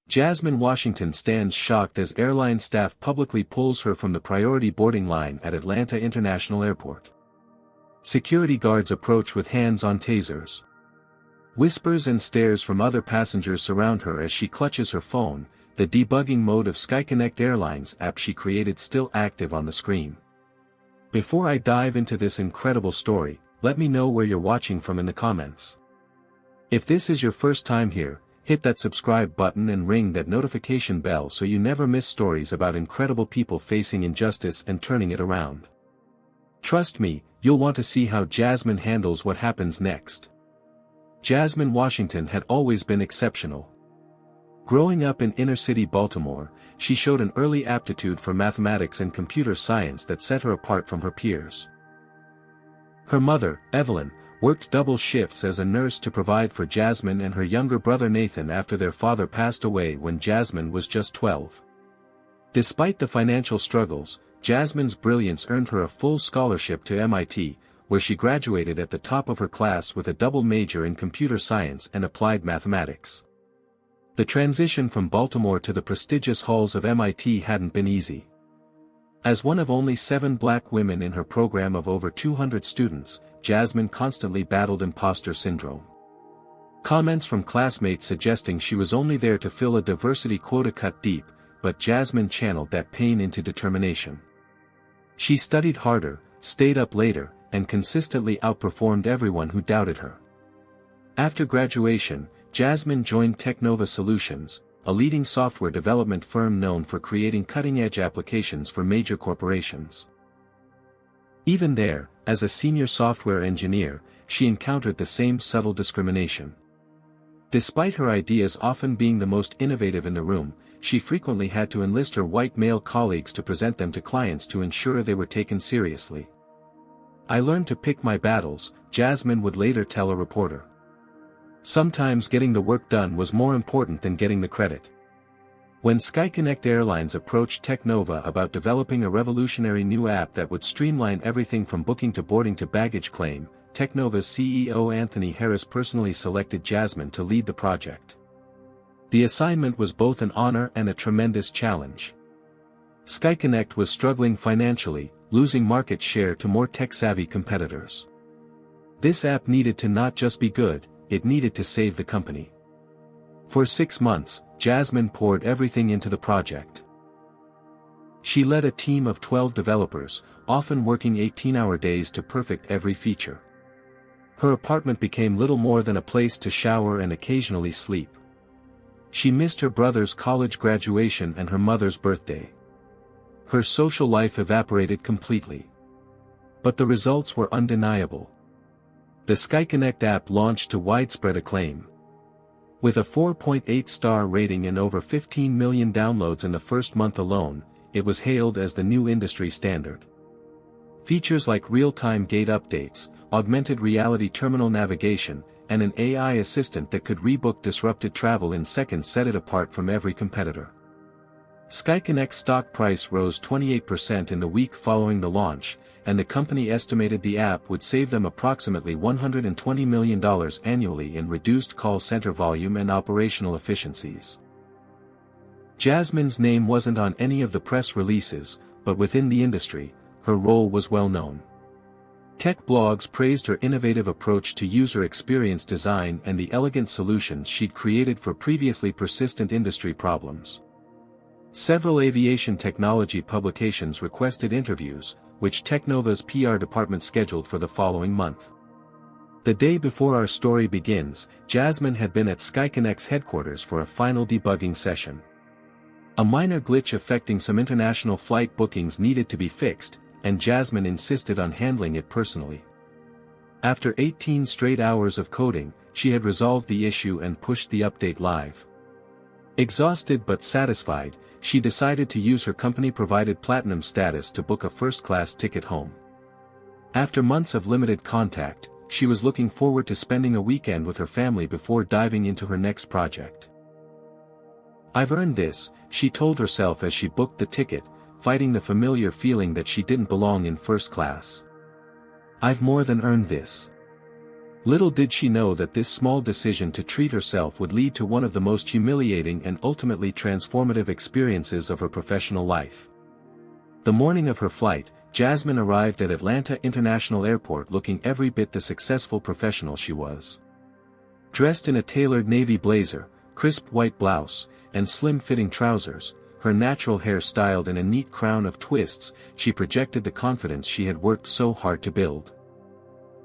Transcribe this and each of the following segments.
Jasmine Washington stands shocked as airline staff publicly pulls her from the priority boarding line at Atlanta International Airport. Security guards approach with hands on tasers. Whispers and stares from other passengers surround her as she clutches her phone, the debugging mode of SkyConnect Airlines app she created still active on the screen. Before I dive into this incredible story, let me know where you're watching from in the comments. If this is your first time here, hit that subscribe button and ring that notification bell so you never miss stories about incredible people facing injustice and turning it around. Trust me, you'll want to see how Jasmine handles what happens next. Jasmine Washington had always been exceptional. Growing up in inner-city Baltimore, she showed an early aptitude for mathematics and computer science that set her apart from her peers. Her mother, Evelyn, worked double shifts as a nurse to provide for Jasmine and her younger brother Nathan after their father passed away when Jasmine was just 12. Despite the financial struggles, Jasmine's brilliance earned her a full scholarship to MIT, where she graduated at the top of her class with a double major in computer science and applied mathematics. The transition from Baltimore to the prestigious halls of MIT hadn't been easy. As one of only 7 black women in her program of over 200 students, Jasmine constantly battled imposter syndrome. Comments from classmates suggesting she was only there to fill a diversity quota cut deep, but Jasmine channeled that pain into determination. She studied harder, stayed up later, and consistently outperformed everyone who doubted her. After graduation, Jasmine joined Technova Solutions, a leading software development firm known for creating cutting-edge applications for major corporations. Even there, as a senior software engineer, she encountered the same subtle discrimination. Despite her ideas often being the most innovative in the room, she frequently had to enlist her white male colleagues to present them to clients to ensure they were taken seriously. "I learned to pick my battles," Jasmine would later tell a reporter. Sometimes getting the work done was more important than getting the credit. When SkyConnect Airlines approached Technova about developing a revolutionary new app that would streamline everything from booking to boarding to baggage claim, Technova's CEO Anthony Harris personally selected Jasmine to lead the project. The assignment was both an honor and a tremendous challenge. SkyConnect was struggling financially, losing market share to more tech-savvy competitors. This app needed to not just be good, it needed to save the company. For 6 months, Jasmine poured everything into the project. She led a team of 12 developers, often working 18-hour days to perfect every feature. Her apartment became little more than a place to shower and occasionally sleep. She missed her brother's college graduation and her mother's birthday. Her social life evaporated completely. But the results were undeniable. The SkyConnect app launched to widespread acclaim. With a 4.8-star rating and over 15 million downloads in the first month alone, it was hailed as the new industry standard. Features like real-time gate updates, augmented reality terminal navigation, and an AI assistant that could rebook disrupted travel in seconds set it apart from every competitor. SkyConnect's stock price rose 28% in the week following the launch, and the company estimated the app would save them approximately $120 million annually in reduced call center volume and operational efficiencies. Jasmine's name wasn't on any of the press releases, but within the industry, her role was well known. Tech blogs praised her innovative approach to user experience design and the elegant solutions she'd created for previously persistent industry problems. Several aviation technology publications requested interviews, which Technova's PR department scheduled for the following month. The day before our story begins, Jasmine had been at SkyConnect's headquarters for a final debugging session. A minor glitch affecting some international flight bookings needed to be fixed, and Jasmine insisted on handling it personally. After 18 straight hours of coding, she had resolved the issue and pushed the update live. Exhausted but satisfied, she decided to use her company-provided platinum status to book a first-class ticket home. After months of limited contact, she was looking forward to spending a weekend with her family before diving into her next project. "I've earned this," she told herself as she booked the ticket, fighting the familiar feeling that she didn't belong in first class. "I've more than earned this." Little did she know that this small decision to treat herself would lead to one of the most humiliating and ultimately transformative experiences of her professional life. The morning of her flight, Jasmine arrived at Atlanta International Airport looking every bit the successful professional she was. Dressed in a tailored navy blazer, crisp white blouse, and slim-fitting trousers, her natural hair styled in a neat crown of twists, she projected the confidence she had worked so hard to build.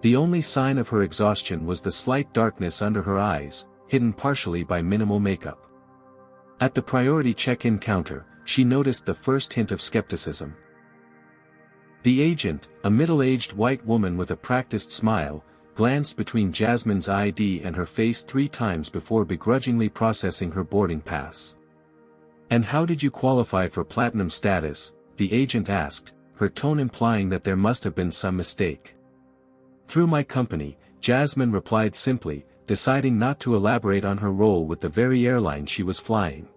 The only sign of her exhaustion was the slight darkness under her eyes, hidden partially by minimal makeup. At the priority check-in counter, she noticed the first hint of skepticism. The agent, a middle-aged white woman with a practiced smile, glanced between Jasmine's ID and her face 3 times before begrudgingly processing her boarding pass. "And how did you qualify for platinum status?" the agent asked, her tone implying that there must have been some mistake. "Through my company," Jasmine replied simply, deciding not to elaborate on her role with the very airline she was flying.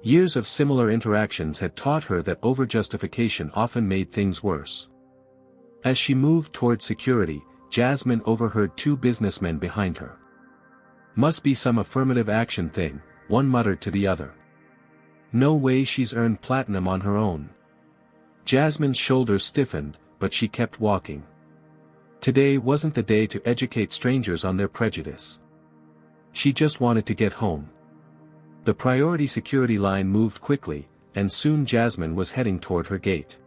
Years of similar interactions had taught her that overjustification often made things worse. As she moved toward security, Jasmine overheard 2 businessmen behind her. "Must be some affirmative action thing," one muttered to the other. "No way she's earned platinum on her own." Jasmine's shoulders stiffened, but she kept walking. Today wasn't the day to educate strangers on their prejudice. She just wanted to get home. The priority security line moved quickly, and soon Jasmine was heading toward her gate.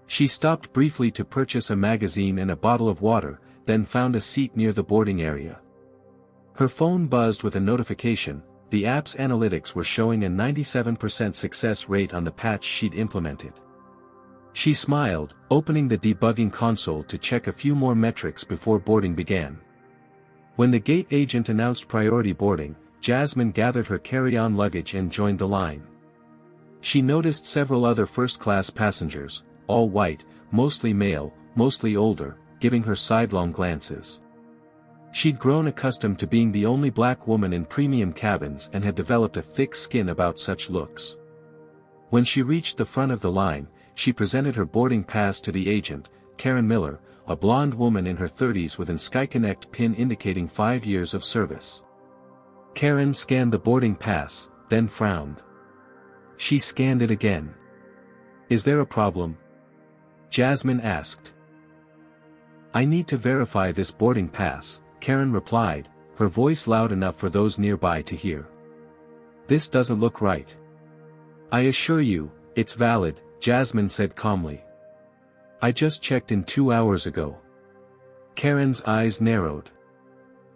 She stopped briefly to purchase a magazine and a bottle of water, then found a seat near the boarding area. Her phone buzzed with a notification. The app's analytics were showing a 97% success rate on the patch she'd implemented. She smiled, opening the debugging console to check a few more metrics before boarding began. When the gate agent announced priority boarding, Jasmine gathered her carry-on luggage and joined the line. She noticed several other first-class passengers, all white, mostly male, mostly older, giving her sidelong glances. She'd grown accustomed to being the only black woman in premium cabins and had developed a thick skin about such looks. When she reached the front of the line, she presented her boarding pass to the agent, Karen Miller, a blonde woman in her 30s with an SkyConnect pin indicating 5 years of service. Karen scanned the boarding pass, then frowned. She scanned it again. "Is there a problem?" Jasmine asked. "I need to verify this boarding pass," Karen replied, her voice loud enough for those nearby to hear. "This doesn't look right." "I assure you, it's valid," Jasmine said calmly. "I just checked in 2 hours ago." Karen's eyes narrowed.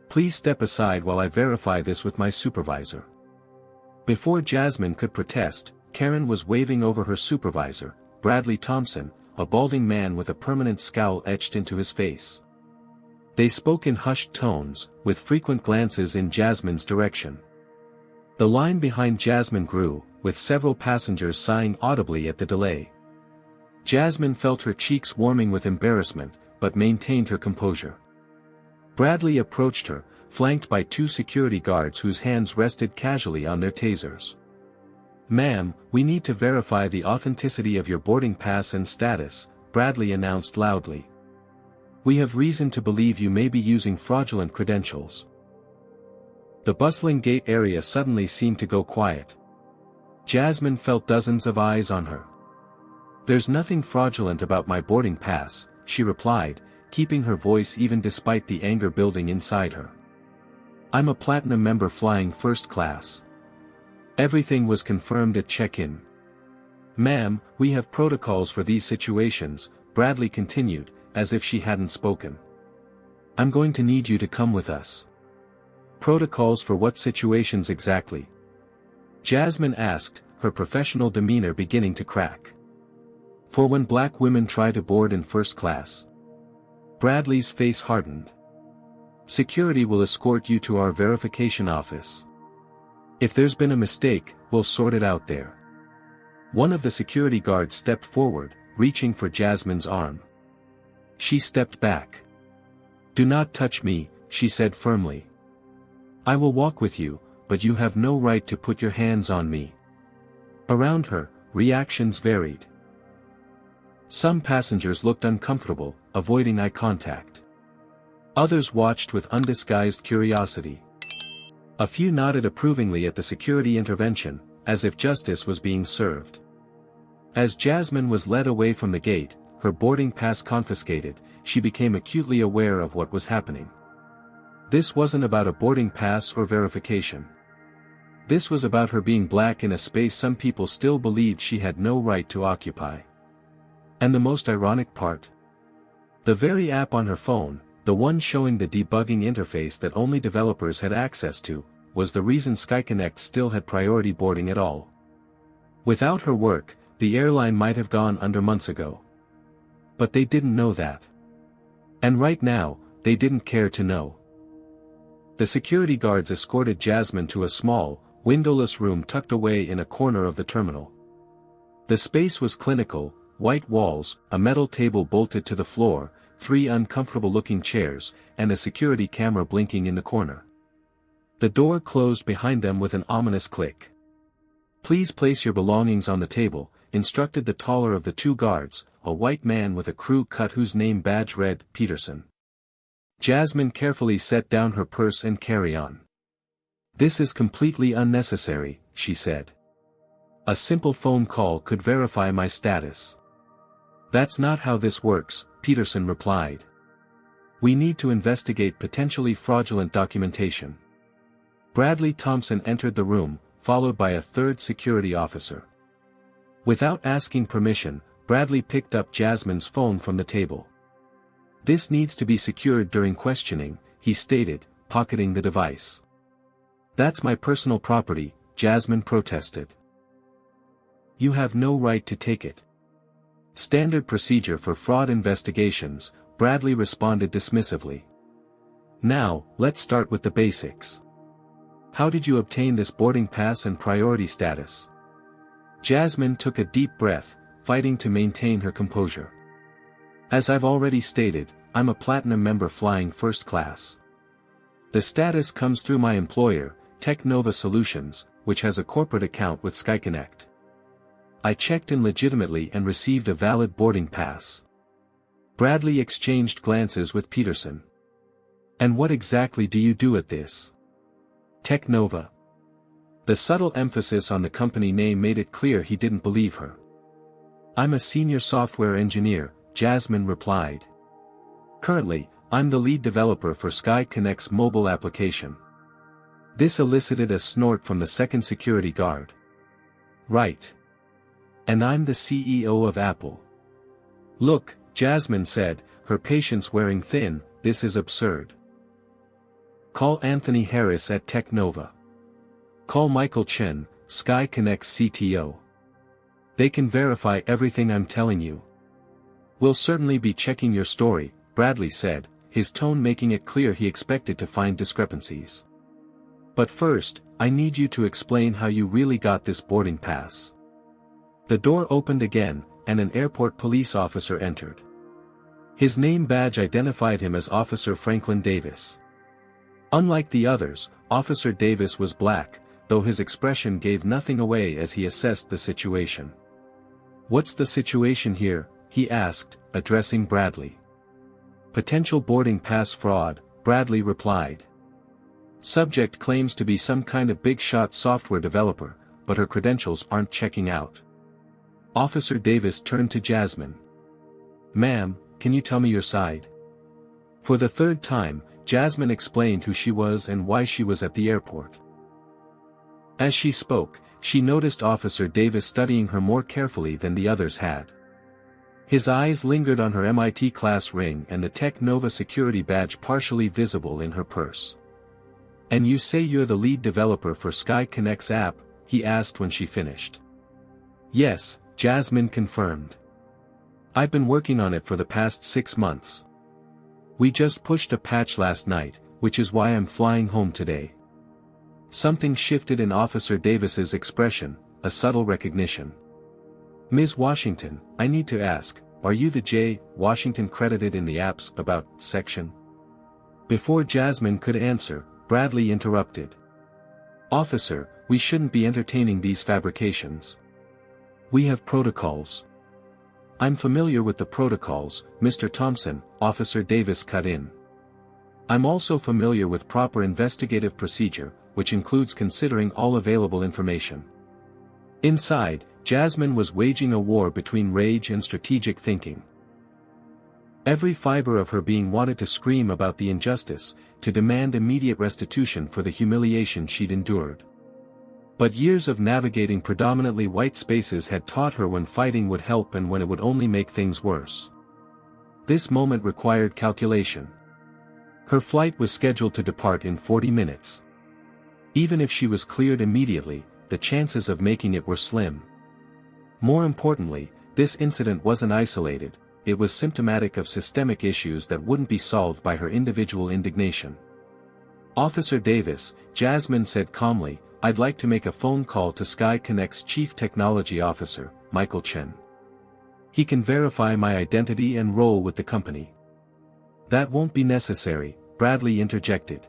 "Please step aside while I verify this with my supervisor." Before Jasmine could protest, Karen was waving over her supervisor, Bradley Thompson, a balding man with a permanent scowl etched into his face. They spoke in hushed tones, with frequent glances in Jasmine's direction. The line behind Jasmine grew, with several passengers sighing audibly at the delay. Jasmine felt her cheeks warming with embarrassment, but maintained her composure. Bradley approached her, flanked by 2 security guards whose hands rested casually on their tasers. "Ma'am, we need to verify the authenticity of your boarding pass and status," Bradley announced loudly. "We have reason to believe you may be using fraudulent credentials." The bustling gate area suddenly seemed to go quiet. Jasmine felt dozens of eyes on her. "There's nothing fraudulent about my boarding pass," she replied, keeping her voice even despite the anger building inside her. "I'm a platinum member flying first class. Everything was confirmed at check-in." "Ma'am, we have protocols for these situations," Bradley continued, as if she hadn't spoken. "I'm going to need you to come with us." "Protocols for what situations exactly?" Jasmine asked, her professional demeanor beginning to crack. "For when black women try to board in first class." Bradley's face hardened. "Security will escort you to our verification office. If there's been a mistake, we'll sort it out there." One of the security guards stepped forward, reaching for Jasmine's arm. She stepped back. "Do not touch me," she said firmly. "I will walk with you, but you have no right to put your hands on me." Around her, reactions varied. Some passengers looked uncomfortable, avoiding eye contact. Others watched with undisguised curiosity. A few nodded approvingly at the security intervention, as if justice was being served. As Jasmine was led away from the gate, her boarding pass confiscated, she became acutely aware of what was happening. This wasn't about a boarding pass or verification. This was about her being black in a space some people still believed she had no right to occupy. And the most ironic part? The very app on her phone, the one showing the debugging interface that only developers had access to, was the reason SkyConnect still had priority boarding at all. Without her work, the airline might have gone under months ago. But they didn't know that. And right now, they didn't care to know. The security guards escorted Jasmine to a small, windowless room tucked away in a corner of the terminal. The space was clinical: white walls, a metal table bolted to the floor, 3 uncomfortable-looking chairs, and a security camera blinking in the corner. The door closed behind them with an ominous click. "Please place your belongings on the table," instructed the taller of the 2 guards, a white man with a crew cut whose name badge read Peterson. Jasmine carefully set down her purse and carry-on. "This is completely unnecessary," she said. "A simple phone call could verify my status." "That's not how this works," Peterson replied. "We need to investigate potentially fraudulent documentation." Bradley Thompson entered the room, followed by a 3rd security officer. Without asking permission, Bradley picked up Jasmine's phone from the table. "This needs to be secured during questioning," he stated, pocketing the device. "That's my personal property," Jasmine protested. "You have no right to take it." "Standard procedure for fraud investigations," Bradley responded dismissively. "Now, let's start with the basics. How did you obtain this boarding pass and priority status?" Jasmine took a deep breath, fighting to maintain her composure. "As I've already stated, I'm a platinum member flying first class. The status comes through my employer, Technova Solutions, which has a corporate account with SkyConnect. I checked in legitimately and received a valid boarding pass." Bradley exchanged glances with Peterson. "And what exactly do you do at this Technova?" The subtle emphasis on the company name made it clear he didn't believe her. "I'm a senior software engineer," Jasmine replied. "Currently, I'm the lead developer for SkyConnect's mobile application." This elicited a snort from the 2nd security guard. "Right. And I'm the CEO of Apple." "Look," Jasmine said, her patience wearing thin, "this is absurd. Call Anthony Harris at Technova. Call Michael Chen, SkyConnect's CTO. They can verify everything I'm telling you." "We'll certainly be checking your story," Bradley said, his tone making it clear he expected to find discrepancies. "But first, I need you to explain how you really got this boarding pass." The door opened again, and an airport police officer entered. His name badge identified him as Officer Franklin Davis. Unlike the others, Officer Davis was black, though his expression gave nothing away as he assessed the situation. "What's the situation here?" he asked, addressing Bradley. "Potential boarding pass fraud," Bradley replied. "Subject claims to be some kind of big-shot software developer, but her credentials aren't checking out." Officer Davis turned to Jasmine. "Ma'am, can you tell me your side?" For the 3rd time, Jasmine explained who she was and why she was at the airport. As she spoke, she noticed Officer Davis studying her more carefully than the others had. His eyes lingered on her MIT class ring and the Technova security badge partially visible in her purse. "And you say you're the lead developer for SkyConnect's app?" he asked when she finished. "Yes," Jasmine confirmed. "I've been working on it for the past 6 months. We just pushed a patch last night, which is why I'm flying home today." Something shifted in Officer Davis's expression, a subtle recognition. "Ms. Washington, I need to ask, are you the J. Washington credited in the apps about section?" Before Jasmine could answer, Bradley interrupted. "Officer, we shouldn't be entertaining these fabrications. We have protocols." "I'm familiar with the protocols, Mr. Thompson," Officer Davis cut in. I'm also familiar with proper investigative procedure, which includes considering all available information. Inside, Jasmine was waging a war between rage and strategic thinking. Every fiber of her being wanted to scream about the injustice, to demand immediate restitution for the humiliation she'd endured. But years of navigating predominantly white spaces had taught her when fighting would help and when it would only make things worse. This moment required calculation. Her flight was scheduled to depart in 40 minutes. Even if she was cleared immediately, the chances of making it were slim. More importantly, this incident wasn't isolated, it was symptomatic of systemic issues that wouldn't be solved by her individual indignation. "Officer Davis," Jasmine said calmly, "I'd like to make a phone call to Sky Connect's Chief Technology Officer, Michael Chen. He can verify my identity and role with the company." "That won't be necessary," Bradley interjected.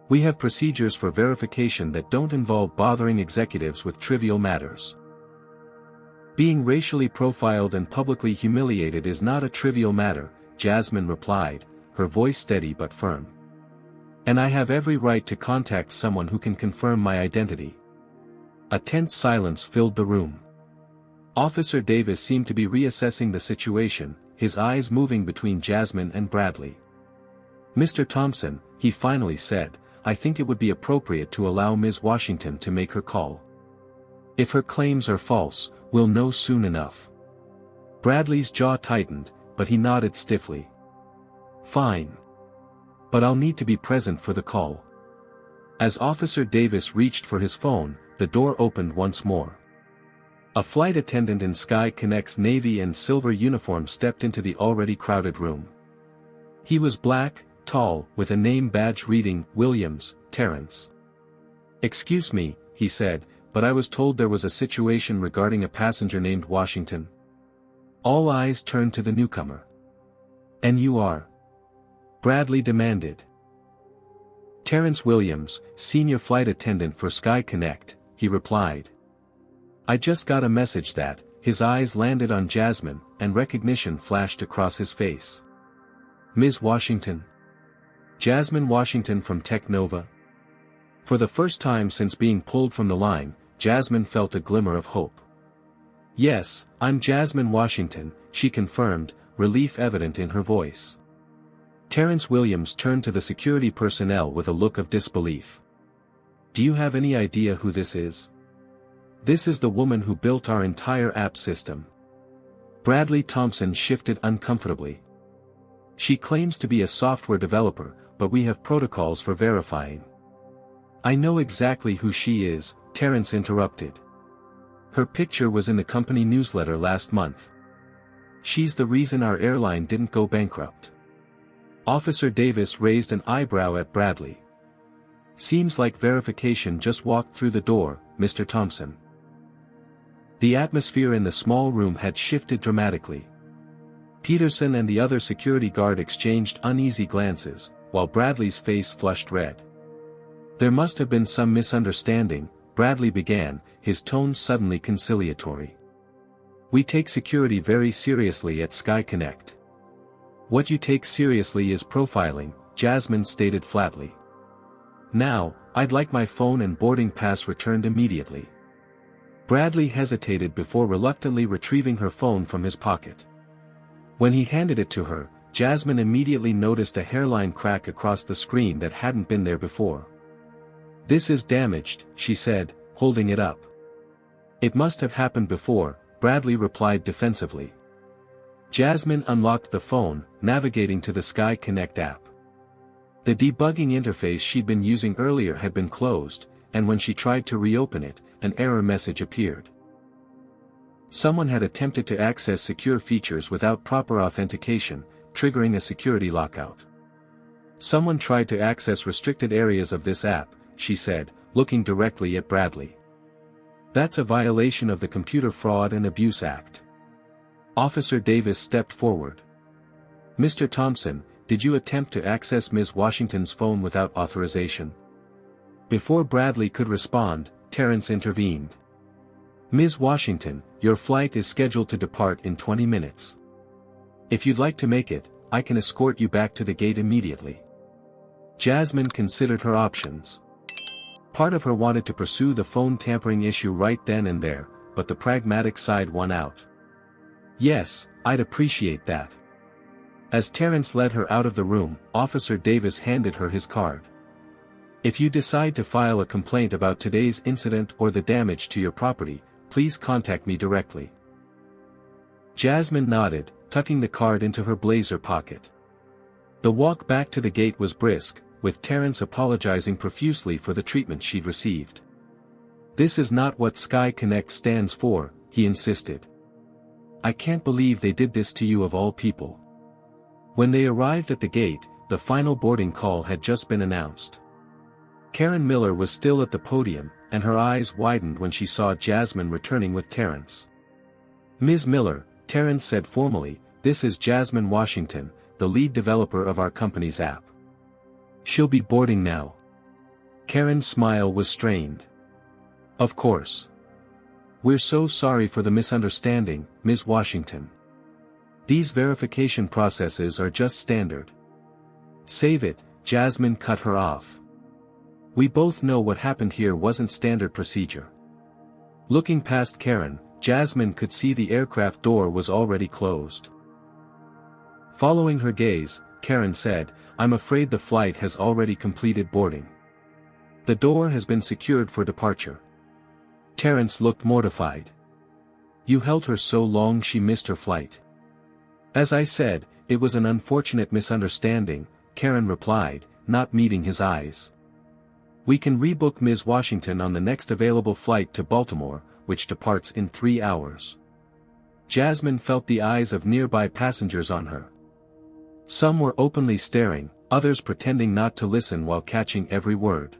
"We have procedures for verification that don't involve bothering executives with trivial matters." "Being racially profiled and publicly humiliated is not a trivial matter," Jasmine replied, her voice steady but firm. "And I have every right to contact someone who can confirm my identity." A tense silence filled the room. Officer Davis seemed to be reassessing the situation, his eyes moving between Jasmine and Bradley. "Mr. Thompson," he finally said, "I think it would be appropriate to allow Ms. Washington to make her call. If her claims are false, we'll know soon enough." Bradley's jaw tightened, but he nodded stiffly. "Fine. But I'll need to be present for the call." As Officer Davis reached for his phone, the door opened once more. A flight attendant in Sky Connect's navy and silver uniform stepped into the already crowded room. He was black, tall, with a name badge reading, "Williams, Terrence." "Excuse me," he said, "but I was told there was a situation regarding a passenger named Washington." All eyes turned to the newcomer. "And you are?" Bradley demanded. "Terrence Williams, senior flight attendant for Sky Connect," he replied. "I just got a message that." His eyes landed on Jasmine, and recognition flashed across his face. "Ms. Washington?" "Jasmine Washington from Tech Nova?" For the first time since being pulled from the line, Jasmine felt a glimmer of hope. "Yes, I'm Jasmine Washington," she confirmed, relief evident in her voice. Terrence Williams turned to the security personnel with a look of disbelief. "Do you have any idea who this is?" "This is the woman who built our entire app system." Bradley Thompson shifted uncomfortably. "She claims to be a software developer, but we have protocols for verifying." "I know exactly who she is," Terrence interrupted. "Her picture was in the company newsletter last month. She's the reason our airline didn't go bankrupt." Officer Davis raised an eyebrow at Bradley. "Seems like verification just walked through the door, Mr. Thompson." The atmosphere in the small room had shifted dramatically. Peterson and the other security guard exchanged uneasy glances, while Bradley's face flushed red. "There must have been some misunderstanding," Bradley began, his tone suddenly conciliatory. "We take security very seriously at Sky Connect." "What you take seriously is profiling," Jasmine stated flatly. "Now, I'd like my phone and boarding pass returned immediately." Bradley hesitated before reluctantly retrieving her phone from his pocket. When he handed it to her, Jasmine immediately noticed a hairline crack across the screen that hadn't been there before. "This is damaged," she said, holding it up. "It must have happened before," Bradley replied defensively. Jasmine unlocked the phone, navigating to the Sky Connect app. The debugging interface she'd been using earlier had been closed, and when she tried to reopen it, an error message appeared. Someone had attempted to access secure features without proper authentication, triggering a security lockout. "Someone tried to access restricted areas of this app," she said, looking directly at Bradley. "That's a violation of the Computer Fraud and Abuse Act." Officer Davis stepped forward. "Mr. Thompson, did you attempt to access Ms. Washington's phone without authorization?" Before Bradley could respond, Terrence intervened. "Ms. Washington, your flight is scheduled to depart in 20 minutes. If you'd like to make it, I can escort you back to the gate immediately." Jasmine considered her options. Part of her wanted to pursue the phone tampering issue right then and there, but the pragmatic side won out. Yes, I'd appreciate that. As Terrence led her out of the room, Officer Davis handed her his card. If you decide to file a complaint about today's incident or the damage to your property, please contact me directly. Jasmine nodded, tucking the card into her blazer pocket. The walk back to the gate was brisk, with Terrence apologizing profusely for the treatment she'd received. This is not what Sky Connect stands for, he insisted. I can't believe they did this to you of all people. When they arrived at the gate, the final boarding call had just been announced. Karen Miller was still at the podium, and her eyes widened when she saw Jasmine returning with Terrence. Ms. Miller, Terrence said formally, this is Jasmine Washington, the lead developer of our company's app. She'll be boarding now. Karen's smile was strained. Of course. We're so sorry for the misunderstanding, Ms. Washington. These verification processes are just standard. Save it, Jasmine cut her off. We both know what happened here wasn't standard procedure. Looking past Karen, Jasmine could see the aircraft door was already closed. Following her gaze, Karen said, I'm afraid the flight has already completed boarding. The door has been secured for departure. Terrence looked mortified. You held her so long she missed her flight. As I said, it was an unfortunate misunderstanding, Karen replied, not meeting his eyes. We can rebook Ms. Washington on the next available flight to Baltimore, which departs in 3 hours. Jasmine felt the eyes of nearby passengers on her. Some were openly staring, others pretending not to listen while catching every word.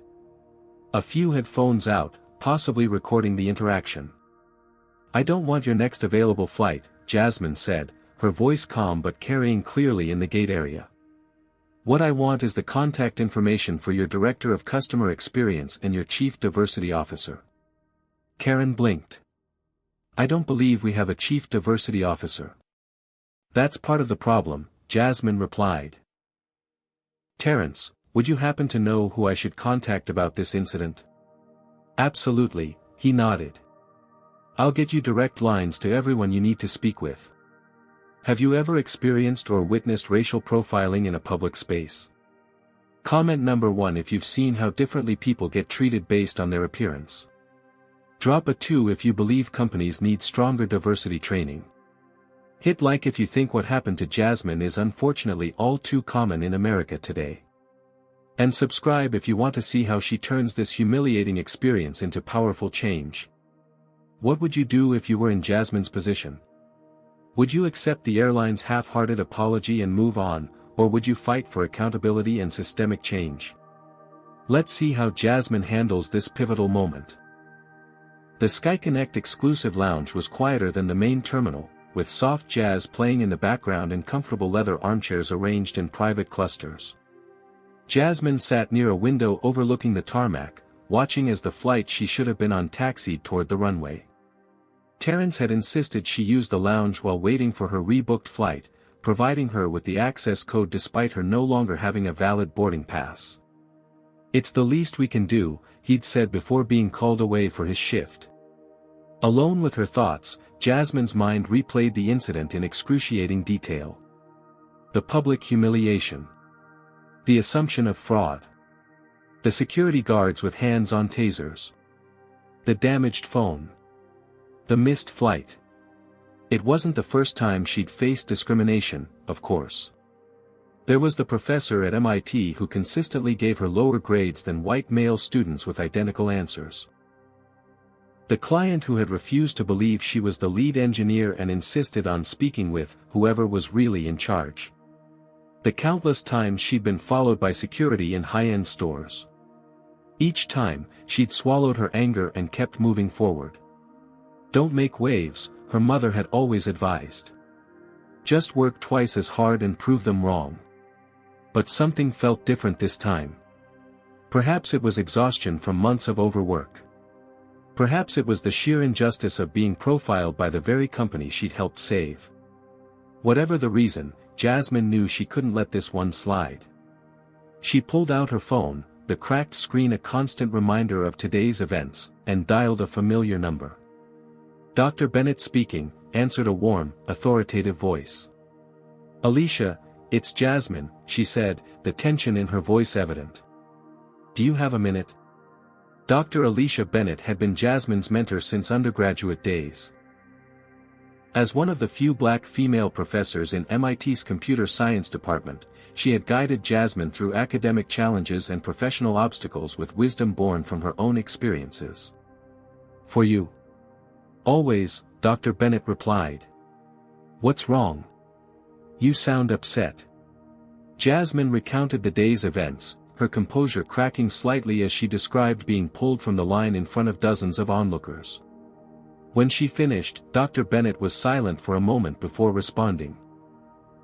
A few had phones out, possibly recording the interaction. I don't want your next available flight, Jasmine said, her voice calm but carrying clearly in the gate area. What I want is the contact information for your Director of Customer Experience and your Chief Diversity Officer. Karen blinked. I don't believe we have a Chief Diversity Officer. That's part of the problem, Jasmine replied. Terrence, would you happen to know who I should contact about this incident? Absolutely, he nodded. I'll get you direct lines to everyone you need to speak with. Have you ever experienced or witnessed racial profiling in a public space? Comment number 1 if you've seen how differently people get treated based on their appearance. Drop a 2 if you believe companies need stronger diversity training. Hit like if you think what happened to Jasmine is unfortunately all too common in America today. And subscribe if you want to see how she turns this humiliating experience into powerful change. What would you do if you were in Jasmine's position? Would you accept the airline's half-hearted apology and move on, or would you fight for accountability and systemic change? Let's see how Jasmine handles this pivotal moment. The Sky Connect exclusive lounge was quieter than the main terminal, with soft jazz playing in the background and comfortable leather armchairs arranged in private clusters. Jasmine sat near a window overlooking the tarmac, watching as the flight she should have been on taxied toward the runway. Terrence had insisted she use the lounge while waiting for her rebooked flight, providing her with the access code despite her no longer having a valid boarding pass. It's the least we can do, he'd said before being called away for his shift. Alone with her thoughts, Jasmine's mind replayed the incident in excruciating detail. The public humiliation. The assumption of fraud. The security guards with hands on tasers. The damaged phone. The missed flight. It wasn't the first time she'd faced discrimination, of course. There was the professor at MIT who consistently gave her lower grades than white male students with identical answers. The client who had refused to believe she was the lead engineer and insisted on speaking with whoever was really in charge. The countless times she'd been followed by security in high-end stores. Each time, she'd swallowed her anger and kept moving forward. Don't make waves, her mother had always advised. Just work twice as hard and prove them wrong. But something felt different this time. Perhaps it was exhaustion from months of overwork. Perhaps it was the sheer injustice of being profiled by the very company she'd helped save. Whatever the reason, Jasmine knew she couldn't let this one slide. She pulled out her phone, the cracked screen a constant reminder of today's events, and dialed a familiar number. "Dr. Bennett speaking," answered a warm, authoritative voice. "Alicia, it's Jasmine," she said, the tension in her voice evident. "Do you have a minute?" Dr. Alicia Bennett had been Jasmine's mentor since undergraduate days. As one of the few black female professors in MIT's computer science department, she had guided Jasmine through academic challenges and professional obstacles with wisdom born from her own experiences. "For you." "Always," Dr. Bennett replied. "What's wrong? You sound upset." Jasmine recounted the day's events, her composure cracking slightly as she described being pulled from the line in front of dozens of onlookers. When she finished, Dr. Bennett was silent for a moment before responding.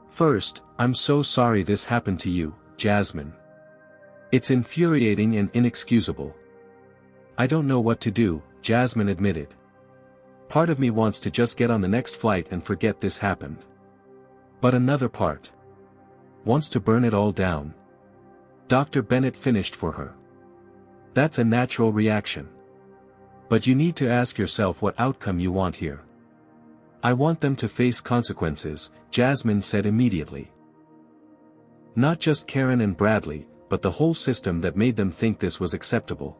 "First, I'm so sorry this happened to you, Jasmine. It's infuriating and inexcusable." "I don't know what to do," Jasmine admitted. "Part of me wants to just get on the next flight and forget this happened. But another part wants to burn it all down." Dr. Bennett finished for her. "That's a natural reaction. But you need to ask yourself what outcome you want here." "I want them to face consequences," Jasmine said immediately. "Not just Karen and Bradley, but the whole system that made them think this was acceptable."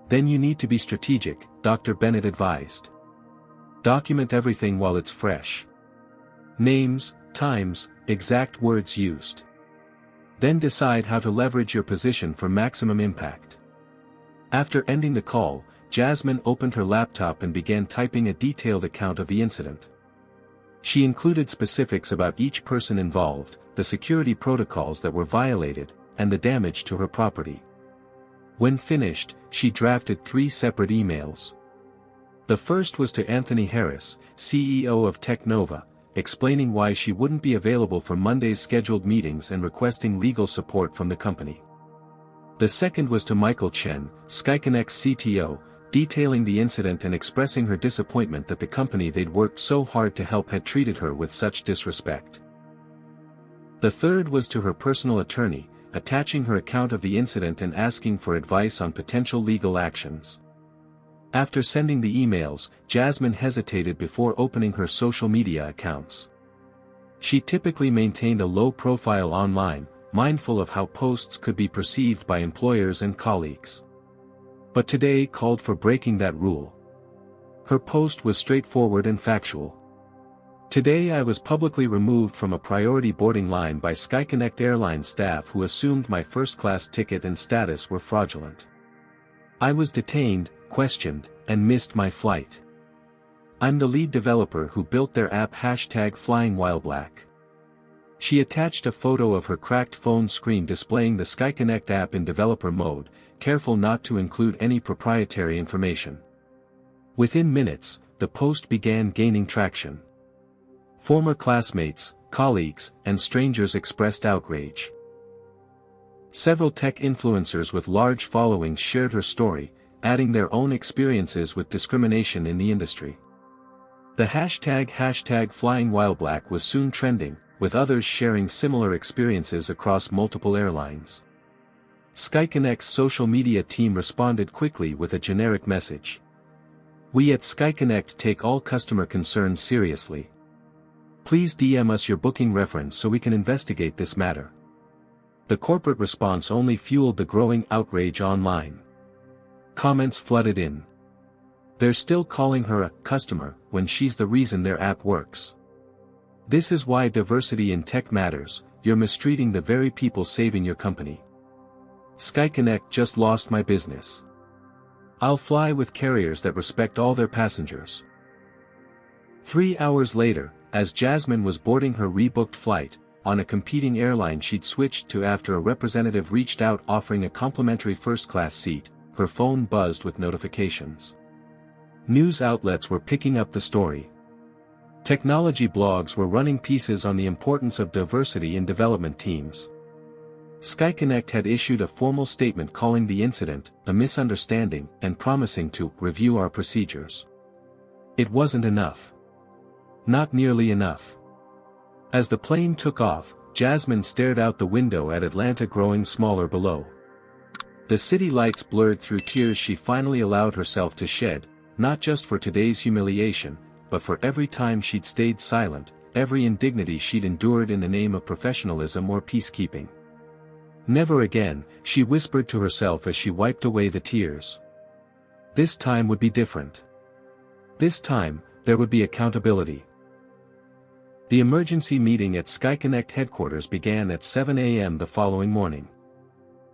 "Then you need to be strategic," Dr. Bennett advised. "Document everything while it's fresh. Names, times, exact words used. Then decide how to leverage your position for maximum impact." After ending the call, Jasmine opened her laptop and began typing a detailed account of the incident. She included specifics about each person involved, the security protocols that were violated, and the damage to her property. When finished, she drafted 3 separate emails. The first was to Anthony Harris, CEO of Technova, explaining why she wouldn't be available for Monday's scheduled meetings and requesting legal support from the company. The second was to Michael Chen, SkyConnect's CTO, detailing the incident and expressing her disappointment that the company they'd worked so hard to help had treated her with such disrespect. The third was to her personal attorney, attaching her account of the incident and asking for advice on potential legal actions. After sending the emails, Jasmine hesitated before opening her social media accounts. She typically maintained a low profile online, mindful of how posts could be perceived by employers and colleagues. But today called for breaking that rule. Her post was straightforward and factual. "Today I was publicly removed from a priority boarding line by SkyConnect Airline staff who assumed my first-class ticket and status were fraudulent. I was detained, questioned, and missed my flight. I'm the lead developer who built their app #FlyingWhileBlack." She attached a photo of her cracked phone screen displaying the SkyConnect app in developer mode, careful not to include any proprietary information. Within minutes, the post began gaining traction. Former classmates, colleagues, and strangers expressed outrage. Several tech influencers with large followings shared her story, adding their own experiences with discrimination in the industry. The #FlyingWhileBlack was soon trending, with others sharing similar experiences across multiple airlines. SkyConnect's social media team responded quickly with a generic message. "We at SkyConnect take all customer concerns seriously. Please DM us your booking reference so we can investigate this matter." The corporate response only fueled the growing outrage online. Comments flooded in. "They're still calling her a customer when she's the reason their app works. This is why diversity in tech matters, you're mistreating the very people saving your company. SkyConnect just lost my business. I'll fly with carriers that respect all their passengers." 3 hours later, as Jasmine was boarding her rebooked flight, on a competing airline she'd switched to after a representative reached out offering a complimentary first-class seat, her phone buzzed with notifications. News outlets were picking up the story. Technology blogs were running pieces on the importance of diversity in development teams. SkyConnect had issued a formal statement calling the incident a misunderstanding and promising to review our procedures. It wasn't enough. Not nearly enough. As the plane took off, Jasmine stared out the window at Atlanta growing smaller below. The city lights blurred through tears she finally allowed herself to shed, not just for today's humiliation, but for every time she'd stayed silent, every indignity she'd endured in the name of professionalism or peacekeeping. Never again, she whispered to herself as she wiped away the tears. This time would be different. This time, there would be accountability. The emergency meeting at SkyConnect headquarters began at 7 a.m. the following morning.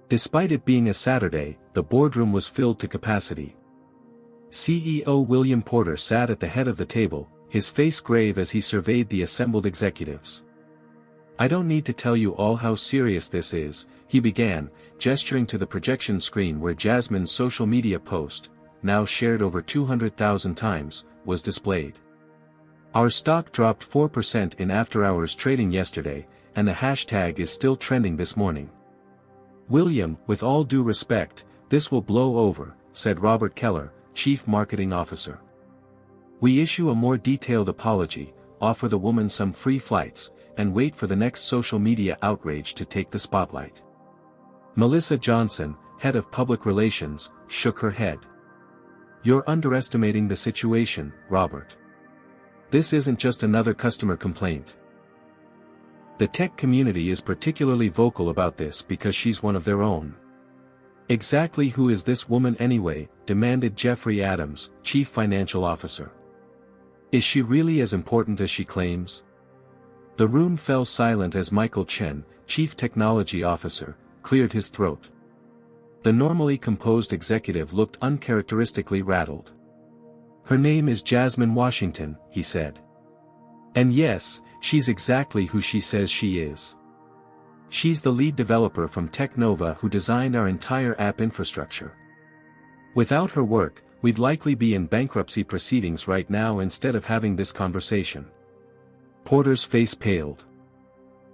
Despite it being a Saturday, the boardroom was filled to capacity. CEO William Porter sat at the head of the table, his face grave as he surveyed the assembled executives. "I don't need to tell you all how serious this is," he began, gesturing to the projection screen where Jasmine's social media post, now shared over 200,000 times, was displayed. "Our stock dropped 4% in after-hours trading yesterday, and the hashtag is still trending this morning. William, with all due respect, this will blow over," said Robert Keller, Chief Marketing Officer. "We issue a more detailed apology, offer the woman some free flights, and wait for the next social media outrage to take the spotlight." Melissa Johnson, head of public relations, shook her head. "You're underestimating the situation, Robert. This isn't just another customer complaint. The tech community is particularly vocal about this because she's one of their own." "Exactly who is this woman anyway?" demanded Jeffrey Adams, Chief Financial Officer. "Is she really as important as she claims?" The room fell silent as Michael Chen, Chief Technology Officer, cleared his throat. The normally composed executive looked uncharacteristically rattled. "Her name is Jasmine Washington," he said. "And yes, she's exactly who she says she is. She's the lead developer from Technova who designed our entire app infrastructure. Without her work, we'd likely be in bankruptcy proceedings right now instead of having this conversation." Porter's face paled.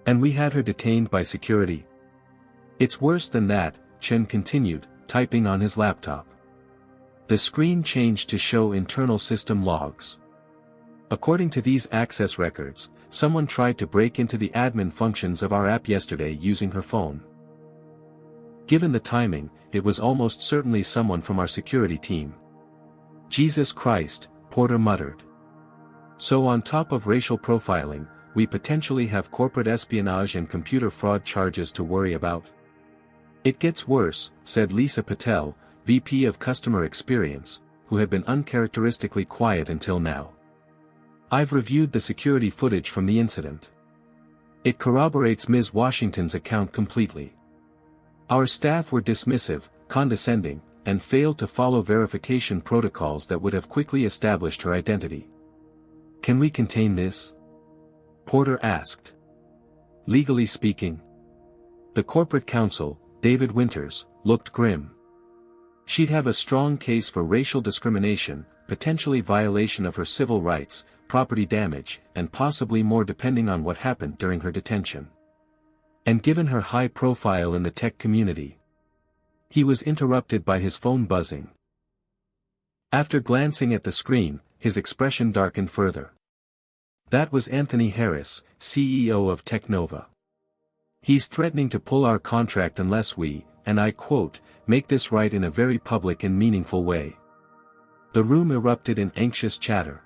"And we had her detained by security." "It's worse than that," Chen continued, typing on his laptop. The screen changed to show internal system logs. "According to these access records, someone tried to break into the admin functions of our app yesterday using her phone. Given the timing, it was almost certainly someone from our security team." "Jesus Christ," Porter muttered. "So on top of racial profiling, we potentially have corporate espionage and computer fraud charges to worry about?" "It gets worse," said Lisa Patel, VP of Customer Experience, who had been uncharacteristically quiet until now. "I've reviewed the security footage from the incident. It corroborates Ms. Washington's account completely. Our staff were dismissive, condescending, and failed to follow verification protocols that would have quickly established her identity." "Can we contain this?" Porter asked. "Legally speaking." The corporate counsel, David Winters, looked grim. "She'd have a strong case for racial discrimination, potentially violation of her civil rights, property damage, and possibly more depending on what happened during her detention. And given her high profile in the tech community." He was interrupted by his phone buzzing. After glancing at the screen, his expression darkened further. That was Anthony Harris, CEO of Technova. "He's threatening to pull our contract unless we, and I quote, make this right in a very public and meaningful way." The room erupted in anxious chatter.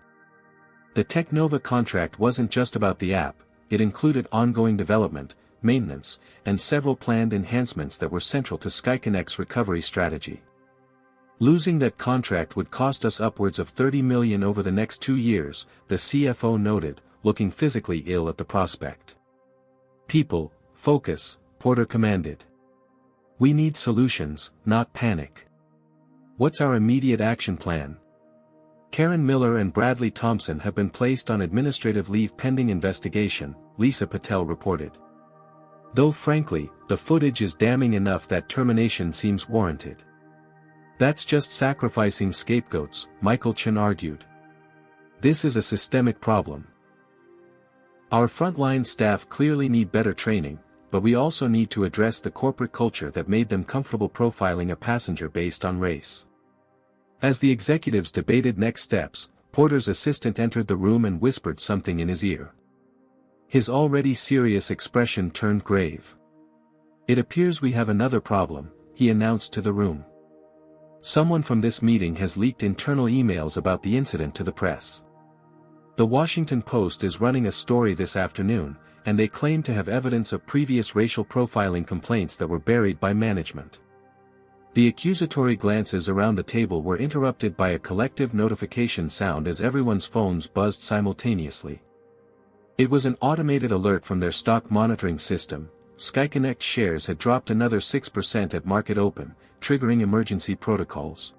The Technova contract wasn't just about the app, it included ongoing development, maintenance, and several planned enhancements that were central to SkyConnect's recovery strategy. Losing that contract would cost us upwards of $30 million over the next 2 years, the CFO noted, looking physically ill at the prospect. "People, focus," Porter commanded. "We need solutions, not panic. What's our immediate action plan?" "Karen Miller and Bradley Thompson have been placed on administrative leave pending investigation," Lisa Patel reported. "Though frankly, the footage is damning enough that termination seems warranted." "That's just sacrificing scapegoats," Michael Chen argued. "This is a systemic problem. Our frontline staff clearly need better training, but we also need to address the corporate culture that made them comfortable profiling a passenger based on race." As the executives debated next steps, Porter's assistant entered the room and whispered something in his ear. His already serious expression turned grave. "It appears we have another problem," he announced to the room. "Someone from this meeting has leaked internal emails about the incident to the press. The Washington Post is running a story this afternoon, and they claim to have evidence of previous racial profiling complaints that were buried by management." The accusatory glances around the table were interrupted by a collective notification sound as everyone's phones buzzed simultaneously. It was an automated alert from their stock monitoring system. SkyConnect shares had dropped another 6% at market open, triggering emergency protocols.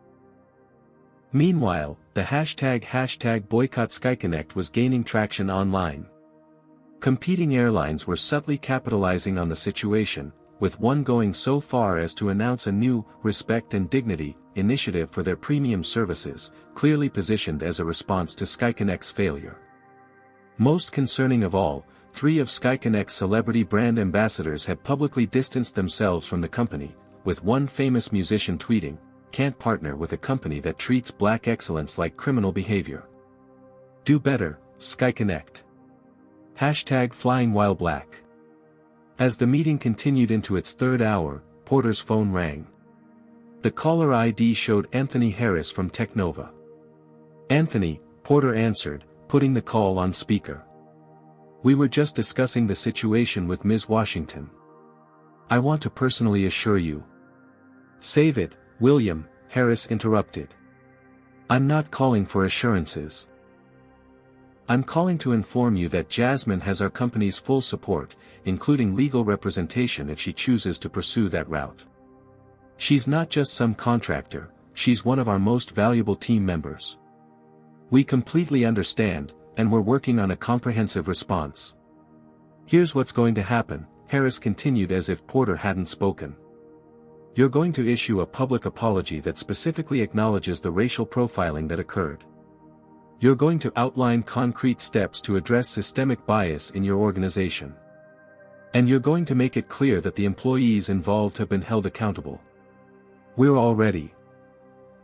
Meanwhile, the hashtag boycott SkyConnect was gaining traction online. Competing airlines were subtly capitalizing on the situation, with one going so far as to announce a new Respect and Dignity initiative for their premium services, clearly positioned as a response to SkyConnect's failure. Most concerning of all, 3 of SkyConnect's celebrity brand ambassadors had publicly distanced themselves from the company, with one famous musician tweeting, "Can't partner with a company that treats black excellence like criminal behavior. Do better, SkyConnect. #flying while black." As the meeting continued into its third hour, Porter's phone rang. The caller ID showed Anthony Harris from Technova. "Anthony," Porter answered, putting the call on speaker. "We were just discussing the situation with Ms. Washington. I want to personally assure you." "Save it, William," Harris interrupted. "I'm not calling for assurances. I'm calling to inform you that Jasmine has our company's full support, including legal representation if she chooses to pursue that route. She's not just some contractor, she's one of our most valuable team members. We completely understand, and we're working on a comprehensive response. Here's what's going to happen," Harris continued as if Porter hadn't spoken. "You're going to issue a public apology that specifically acknowledges the racial profiling that occurred. You're going to outline concrete steps to address systemic bias in your organization. And you're going to make it clear that the employees involved have been held accountable. We're all ready.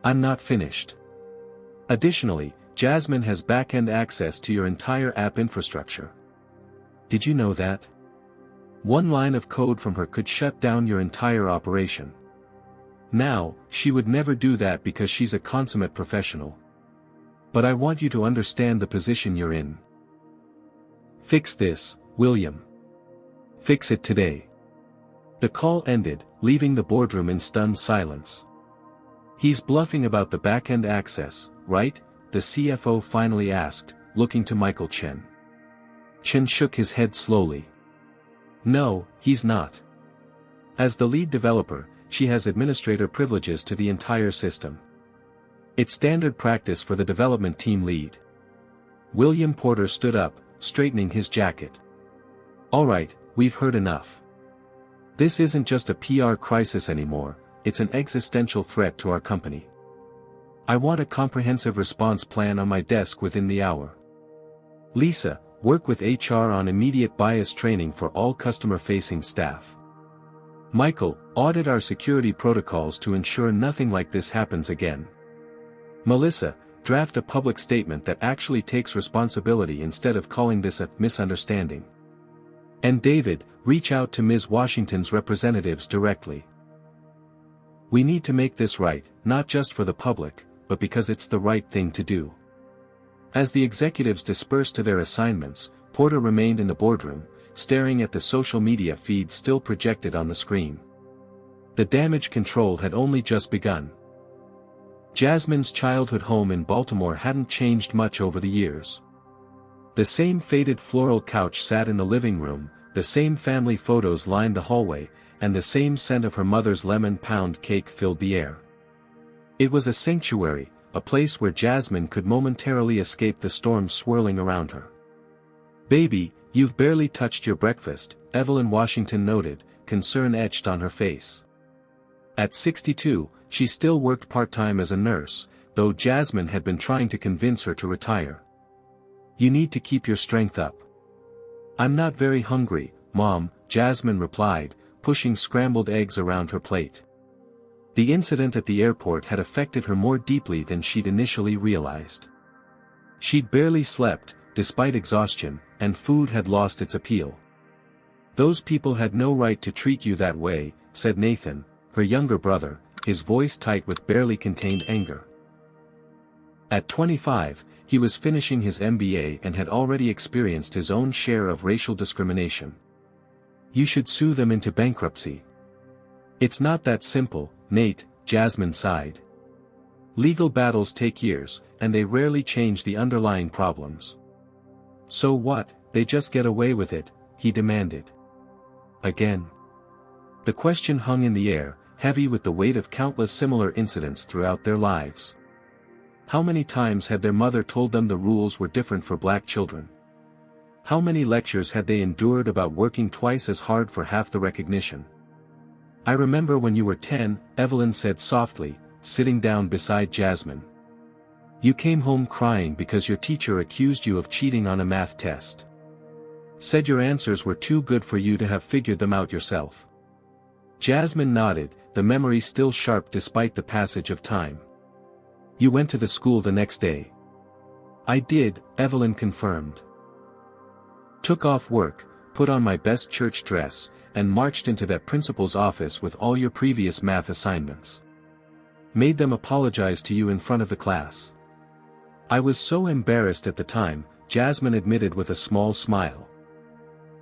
I'm not finished. Additionally, Jasmine has back-end access to your entire app infrastructure. Did you know that? One line of code from her could shut down your entire operation. Now, she would never do that because she's a consummate professional. But I want you to understand the position you're in. Fix this, William. Fix it today." The call ended, leaving the boardroom in stunned silence. "He's bluffing about the back-end access, right?" the CFO finally asked, looking to Michael Chen. Chen shook his head slowly. "No, he's not. As the lead developer, she has administrator privileges to the entire system. It's standard practice for the development team lead." William Porter stood up, straightening his jacket. "All right, we've heard enough. This isn't just a PR crisis anymore, it's an existential threat to our company. I want a comprehensive response plan on my desk within the hour. Lisa, work with HR on immediate bias training for all customer-facing staff. Michael, audit our security protocols to ensure nothing like this happens again. Melissa, draft a public statement that actually takes responsibility instead of calling this a misunderstanding. And David, reach out to Ms. Washington's representatives directly. We need to make this right, not just for the public, but because it's the right thing to do." As the executives dispersed to their assignments, Porter remained in the boardroom, staring at the social media feed still projected on the screen. The damage control had only just begun. Jasmine's childhood home in Baltimore hadn't changed much over the years. The same faded floral couch sat in the living room, the same family photos lined the hallway, and the same scent of her mother's lemon pound cake filled the air. It was a sanctuary, a place where Jasmine could momentarily escape the storm swirling around her. "Baby, you've barely touched your breakfast," Evelyn Washington noted, concern etched on her face. At 62, she still worked part-time as a nurse, though Jasmine had been trying to convince her to retire. "You need to keep your strength up." "I'm not very hungry, Mom," Jasmine replied, pushing scrambled eggs around her plate. The incident at the airport had affected her more deeply than she'd initially realized. She'd barely slept, despite exhaustion, and food had lost its appeal. "Those people had no right to treat you that way," said Nathan, her younger brother, his voice tight with barely contained anger. At 25, he was finishing his MBA and had already experienced his own share of racial discrimination. "You should sue them into bankruptcy." "It's not that simple, Nate," Jasmine sighed. "Legal battles take years, and they rarely change the underlying problems." "So what, they just get away with it?" he demanded. Again. The question hung in the air, heavy with the weight of countless similar incidents throughout their lives. How many times had their mother told them the rules were different for black children? How many lectures had they endured about working twice as hard for half the recognition? "I remember when you were 10, Evelyn said softly, sitting down beside Jasmine. "You came home crying because your teacher accused you of cheating on a math test. Said your answers were too good for you to have figured them out yourself." Jasmine nodded, the memory still sharp despite the passage of time. "You went to the school the next day." "I did," Evelyn confirmed. "Took off work, put on my best church dress, and marched into that principal's office with all your previous math assignments. Made them apologize to you in front of the class. I was so embarrassed at the time," Jasmine admitted with a small smile.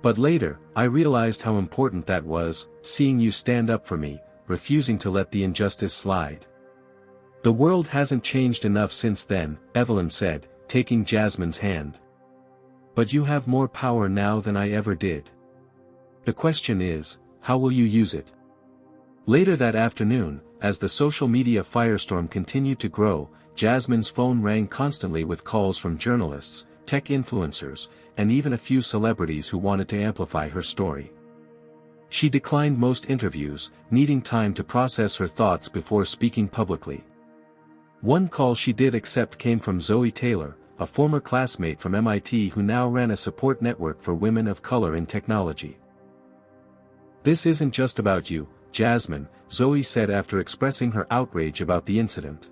"But later, I realized how important that was, seeing you stand up for me, refusing to let the injustice slide." "The world hasn't changed enough since then," Evelyn said, taking Jasmine's hand. "But you have more power now than I ever did. The question is, how will you use it?" Later that afternoon, as the social media firestorm continued to grow, Jasmine's phone rang constantly with calls from journalists, tech influencers, and even a few celebrities who wanted to amplify her story. She declined most interviews, needing time to process her thoughts before speaking publicly. One call she did accept came from Zoe Taylor, a former classmate from MIT who now ran a support network for women of color in technology. "This isn't just about you, Jasmine," Zoe said after expressing her outrage about the incident.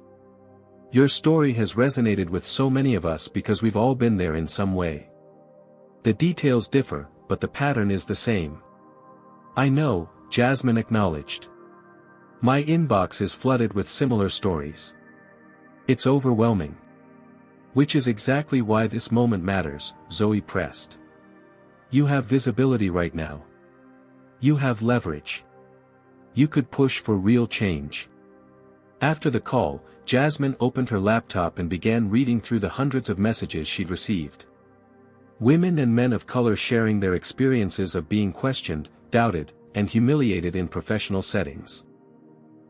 "Your story has resonated with so many of us because we've all been there in some way. The details differ, but the pattern is the same." "I know," Jasmine acknowledged. "My inbox is flooded with similar stories. It's overwhelming." "Which is exactly why this moment matters," Zoe pressed. "You have visibility right now. You have leverage. You could push for real change." After the call, Jasmine opened her laptop and began reading through the hundreds of messages she'd received. Women and men of color sharing their experiences of being questioned, doubted, and humiliated in professional settings.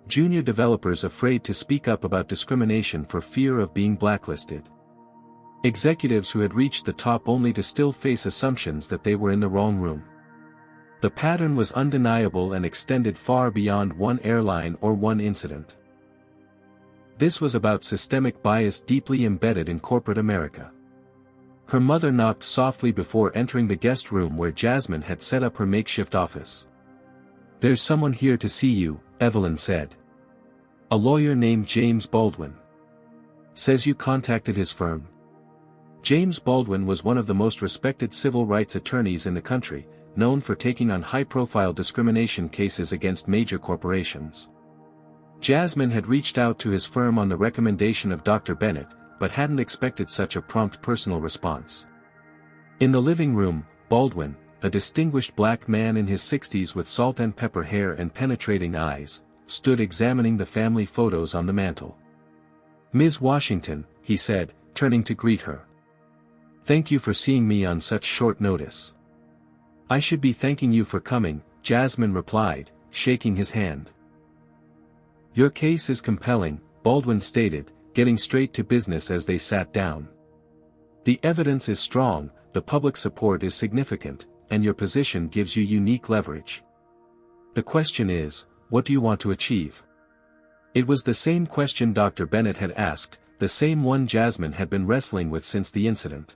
Junior developers afraid to speak up about discrimination for fear of being blacklisted. Executives who had reached the top only to still face assumptions that they were in the wrong room. The pattern was undeniable and extended far beyond one airline or one incident. This was about systemic bias deeply embedded in corporate America. Her mother knocked softly before entering the guest room where Jasmine had set up her makeshift office. "There's someone here to see you," Evelyn said. "A lawyer named James Baldwin. Says you contacted his firm." James Baldwin was one of the most respected civil rights attorneys in the country, known for taking on high-profile discrimination cases against major corporations. Jasmine had reached out to his firm on the recommendation of Dr. Bennett, but hadn't expected such a prompt personal response. In the living room, Baldwin, a distinguished black man in his 60s with salt and pepper hair and penetrating eyes, stood examining the family photos on the mantel. "Ms. Washington," he said, turning to greet her. "Thank you for seeing me on such short notice." "I should be thanking you for coming," Jasmine replied, shaking his hand. "Your case is compelling," Baldwin stated, getting straight to business as they sat down. "The evidence is strong, the public support is significant, and your position gives you unique leverage. The question is, what do you want to achieve?" It was the same question Dr. Bennett had asked, the same one Jasmine had been wrestling with since the incident.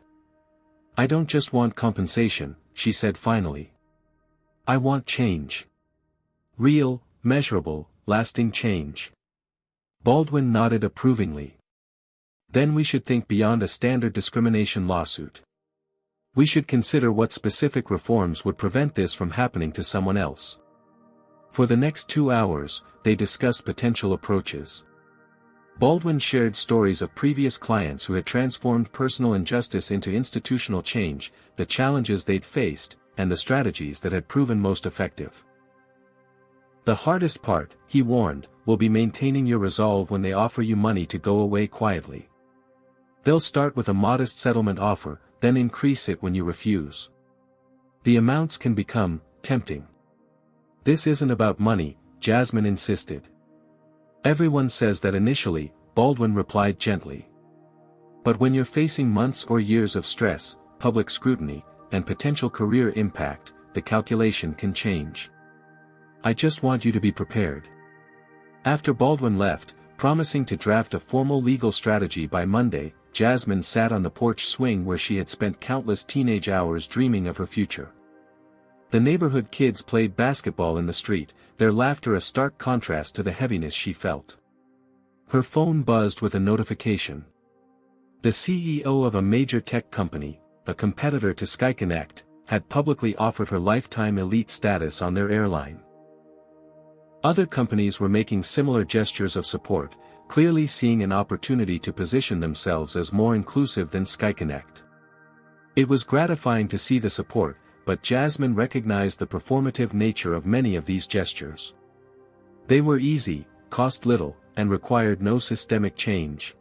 "I don't just want compensation," she said finally. "I want change. Real, measurable, lasting change." Baldwin nodded approvingly. "Then we should think beyond a standard discrimination lawsuit. We should consider what specific reforms would prevent this from happening to someone else. For the next 2 hours, they discussed potential approaches. Baldwin shared stories of previous clients who had transformed personal injustice into institutional change, the challenges they'd faced, and the strategies that had proven most effective. The hardest part, he warned, will be maintaining your resolve when they offer you money to go away quietly. They'll start with a modest settlement offer, then increase it when you refuse. The amounts can become tempting. This isn't about money, Jasmine insisted. Everyone says that initially, Baldwin replied gently. But when you're facing months or years of stress, public scrutiny, and potential career impact, the calculation can change. I just want you to be prepared. After Baldwin left, promising to draft a formal legal strategy by Monday, Jasmine sat on the porch swing where she had spent countless teenage hours dreaming of her future. The neighborhood kids played basketball in the street, their laughter a stark contrast to the heaviness she felt. Her phone buzzed with a notification. The CEO of a major tech company, a competitor to SkyConnect, had publicly offered her lifetime elite status on their airline. Other companies were making similar gestures of support, clearly seeing an opportunity to position themselves as more inclusive than SkyConnect. It was gratifying to see the support, but Jasmine recognized the performative nature of many of these gestures. They were easy, cost little, and required no systemic change.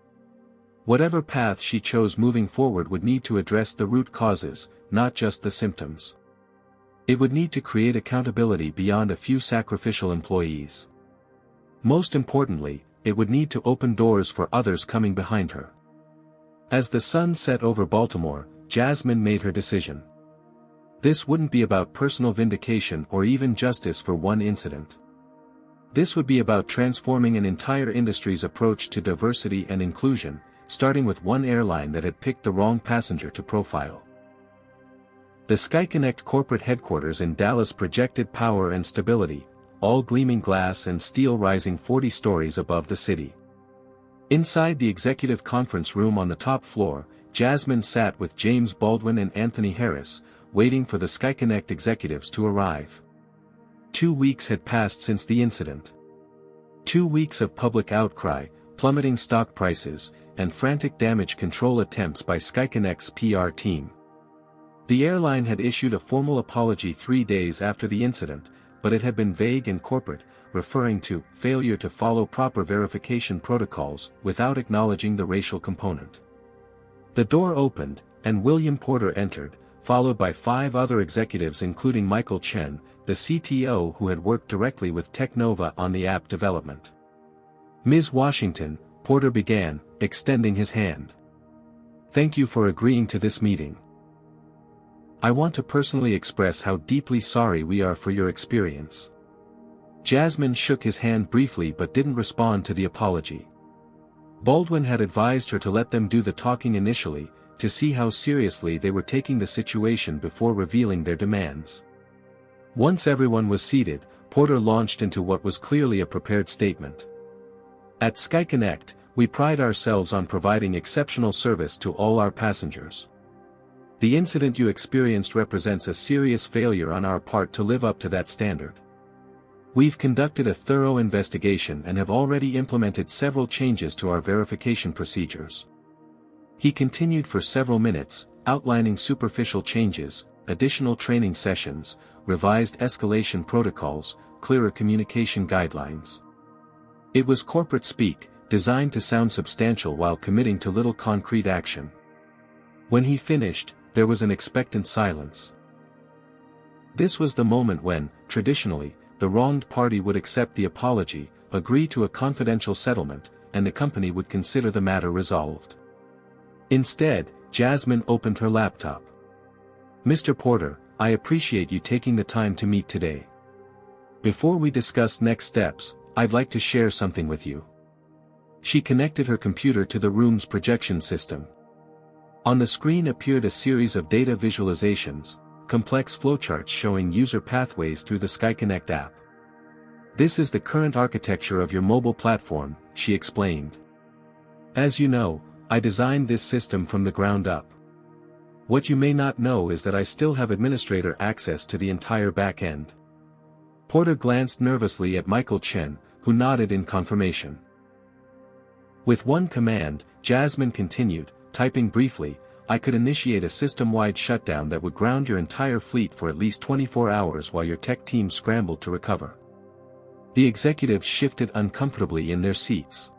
Whatever path she chose moving forward would need to address the root causes, not just the symptoms. It would need to create accountability beyond a few sacrificial employees. Most importantly, it would need to open doors for others coming behind her. As the sun set over Baltimore, Jasmine made her decision. This wouldn't be about personal vindication or even justice for one incident. This would be about transforming an entire industry's approach to diversity and inclusion, starting with one airline that had picked the wrong passenger to profile. The SkyConnect corporate headquarters in Dallas projected power and stability, all gleaming glass and steel rising 40 stories above the city. Inside the executive conference room on the top floor, Jasmine sat with James Baldwin and Anthony Harris, waiting for the SkyConnect executives to arrive. 2 weeks had passed since the incident. 2 weeks of public outcry, plummeting stock prices, and frantic damage control attempts by SkyConnect's PR team. The airline had issued a formal apology 3 days after the incident, but it had been vague and corporate, referring to failure to follow proper verification protocols without acknowledging the racial component. The door opened, and William Porter entered, followed by 5 other executives including Michael Chen, the CTO who had worked directly with Technova on the app development. Ms. Washington, Porter began, extending his hand. Thank you for agreeing to this meeting. I want to personally express how deeply sorry we are for your experience. Jasmine shook his hand briefly but didn't respond to the apology. Baldwin had advised her to let them do the talking initially, to see how seriously they were taking the situation before revealing their demands. Once everyone was seated, Porter launched into what was clearly a prepared statement. At SkyConnect, we pride ourselves on providing exceptional service to all our passengers. The incident you experienced represents a serious failure on our part to live up to that standard. We've conducted a thorough investigation and have already implemented several changes to our verification procedures. He continued for several minutes, outlining superficial changes, additional training sessions, revised escalation protocols, clearer communication guidelines. It was corporate speak, designed to sound substantial while committing to little concrete action. When he finished, there was an expectant silence. This was the moment when, traditionally, the wronged party would accept the apology, agree to a confidential settlement, and the company would consider the matter resolved. Instead, Jasmine opened her laptop. Mr. Porter, I appreciate you taking the time to meet today. Before we discuss next steps, I'd like to share something with you. She connected her computer to the room's projection system. On the screen appeared a series of data visualizations, complex flowcharts showing user pathways through the SkyConnect app. This is the current architecture of your mobile platform, she explained. As you know, I designed this system from the ground up. What you may not know is that I still have administrator access to the entire back end. Porter glanced nervously at Michael Chen, who nodded in confirmation. With one command, Jasmine continued, typing briefly, I could initiate a system-wide shutdown that would ground your entire fleet for at least 24 hours while your tech team scrambled to recover. The executives shifted uncomfortably in their seats.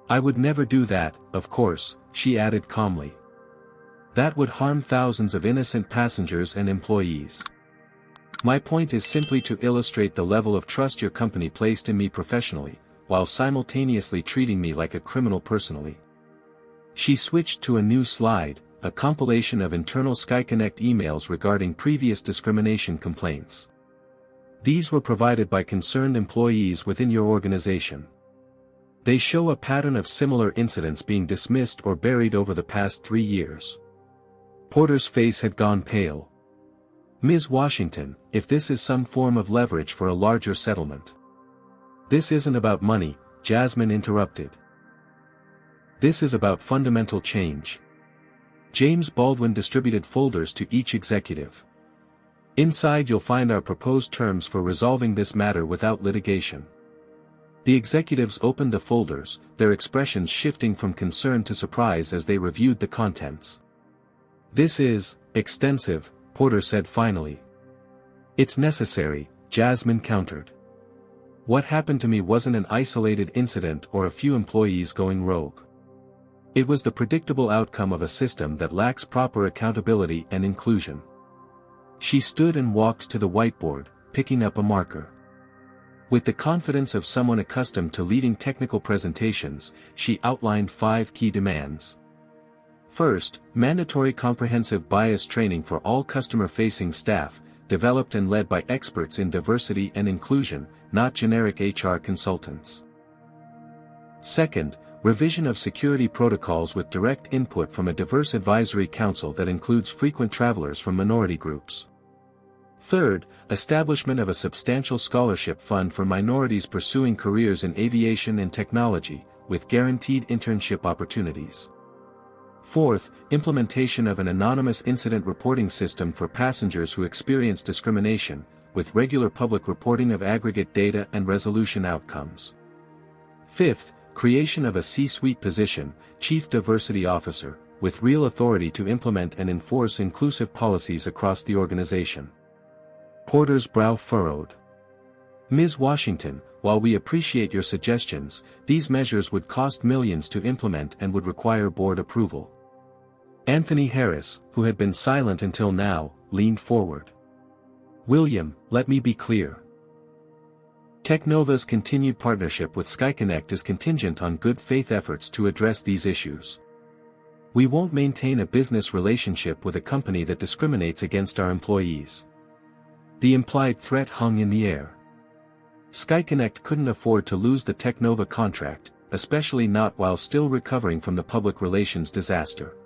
I would never do that, of course, she added calmly. That would harm thousands of innocent passengers and employees. My point is simply to illustrate the level of trust your company placed in me professionally, while simultaneously treating me like a criminal personally. She switched to a new slide, a compilation of internal SkyConnect emails regarding previous discrimination complaints. These were provided by concerned employees within your organization. They show a pattern of similar incidents being dismissed or buried over the past 3 years. Porter's face had gone pale. Ms. Washington, if this is some form of leverage for a larger settlement. This isn't about money, Jasmine interrupted. This is about fundamental change. James Baldwin distributed folders to each executive. Inside you'll find our proposed terms for resolving this matter without litigation. The executives opened the folders, their expressions shifting from concern to surprise as they reviewed the contents. This is extensive, Porter said finally. It's necessary, Jasmine countered. What happened to me wasn't an isolated incident or a few employees going rogue. It was the predictable outcome of a system that lacks proper accountability and inclusion. She stood and walked to the whiteboard, picking up a marker. With the confidence of someone accustomed to leading technical presentations, she outlined 5 key demands. First, mandatory comprehensive bias training for all customer-facing staff, developed and led by experts in diversity and inclusion, not generic HR consultants. Second, revision of security protocols with direct input from a diverse advisory council that includes frequent travelers from minority groups. Third, establishment of a substantial scholarship fund for minorities pursuing careers in aviation and technology, with guaranteed internship opportunities. Fourth, implementation of an anonymous incident reporting system for passengers who experience discrimination, with regular public reporting of aggregate data and resolution outcomes. Fifth, creation of a C-suite position, Chief Diversity Officer, with real authority to implement and enforce inclusive policies across the organization. Porter's brow furrowed. Ms. Washington, while we appreciate your suggestions, these measures would cost millions to implement and would require board approval. Anthony Harris, who had been silent until now, leaned forward. William, let me be clear. Technova's continued partnership with SkyConnect is contingent on good faith efforts to address these issues. We won't maintain a business relationship with a company that discriminates against our employees. The implied threat hung in the air. SkyConnect couldn't afford to lose the Technova contract, especially not while still recovering from the public relations disaster.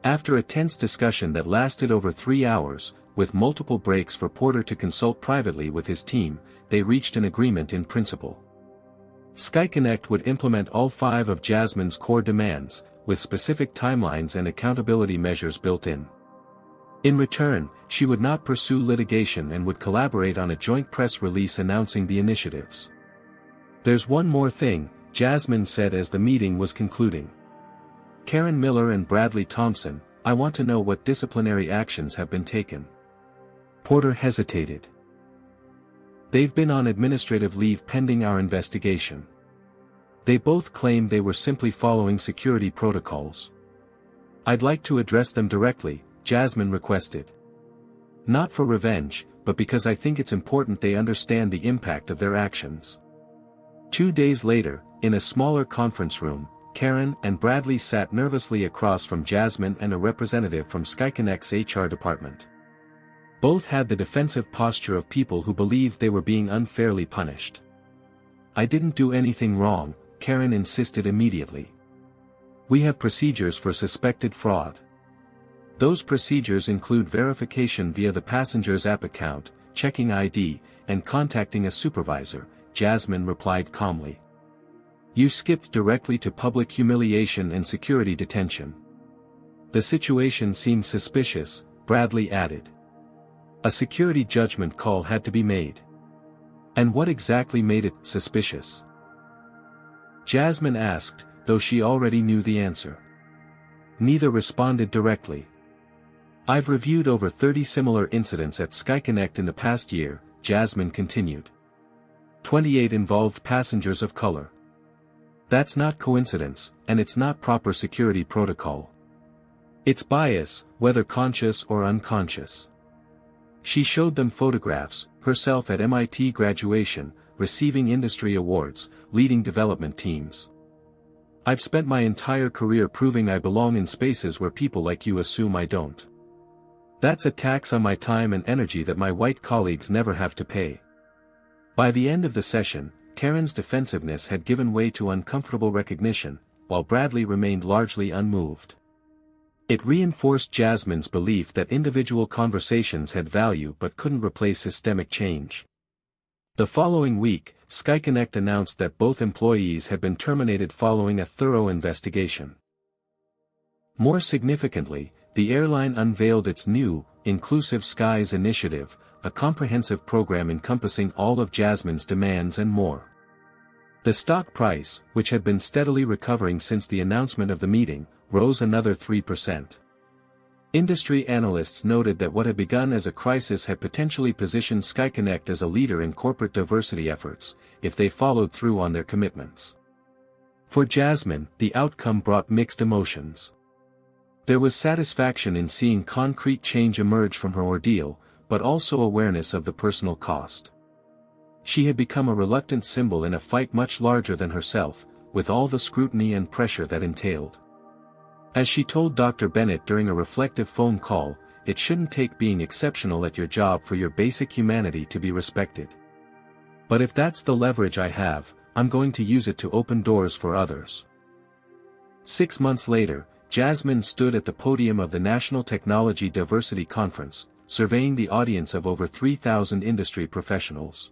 After a tense discussion that lasted over 3 hours, with multiple breaks for Porter to consult privately with his team, they reached an agreement in principle. SkyConnect would implement all 5 of Jasmine's core demands, with specific timelines and accountability measures built in. In return, she would not pursue litigation and would collaborate on a joint press release announcing the initiatives. There's one more thing, Jasmine said as the meeting was concluding. Karen Miller and Bradley Thompson, I want to know what disciplinary actions have been taken. Porter hesitated. They've been on administrative leave pending our investigation. They both claim they were simply following security protocols. I'd like to address them directly, Jasmine requested. Not for revenge, but because I think it's important they understand the impact of their actions. 2 days later, in a smaller conference room, Karen and Bradley sat nervously across from Jasmine and a representative from SkyConnect's HR department. Both had the defensive posture of people who believed they were being unfairly punished. I didn't do anything wrong, Karen insisted immediately. We have procedures for suspected fraud. Those procedures include verification via the passenger's app account, checking ID, and contacting a supervisor, Jasmine replied calmly. You skipped directly to public humiliation and security detention. The situation seemed suspicious, Bradley added. A security judgment call had to be made. And what exactly made it suspicious? Jasmine asked, though she already knew the answer. Neither responded directly. I've reviewed over 30 similar incidents at SkyConnect in the past year, Jasmine continued. 28 involved passengers of color. That's not coincidence, and it's not proper security protocol. It's bias, whether conscious or unconscious. She showed them photographs, herself at MIT graduation, receiving industry awards, leading development teams. I've spent my entire career proving I belong in spaces where people like you assume I don't. That's a tax on my time and energy that my white colleagues never have to pay. By the end of the session, Karen's defensiveness had given way to uncomfortable recognition, while Bradley remained largely unmoved. It reinforced Jasmine's belief that individual conversations had value but couldn't replace systemic change. The following week, SkyConnect announced that both employees had been terminated following a thorough investigation. More significantly, the airline unveiled its new, Inclusive Skies initiative, a comprehensive program encompassing all of Jasmine's demands and more. The stock price, which had been steadily recovering since the announcement of the meeting, rose another 3%. Industry analysts noted that what had begun as a crisis had potentially positioned SkyConnect as a leader in corporate diversity efforts, if they followed through on their commitments. For Jasmine, the outcome brought mixed emotions. There was satisfaction in seeing concrete change emerge from her ordeal, but also awareness of the personal cost. She had become a reluctant symbol in a fight much larger than herself, with all the scrutiny and pressure that entailed. As she told Dr. Bennett during a reflective phone call, it shouldn't take being exceptional at your job for your basic humanity to be respected. But if that's the leverage I have, I'm going to use it to open doors for others. 6 months later, Jasmine stood at the podium of the National Technology Diversity Conference, surveying the audience of over 3,000 industry professionals.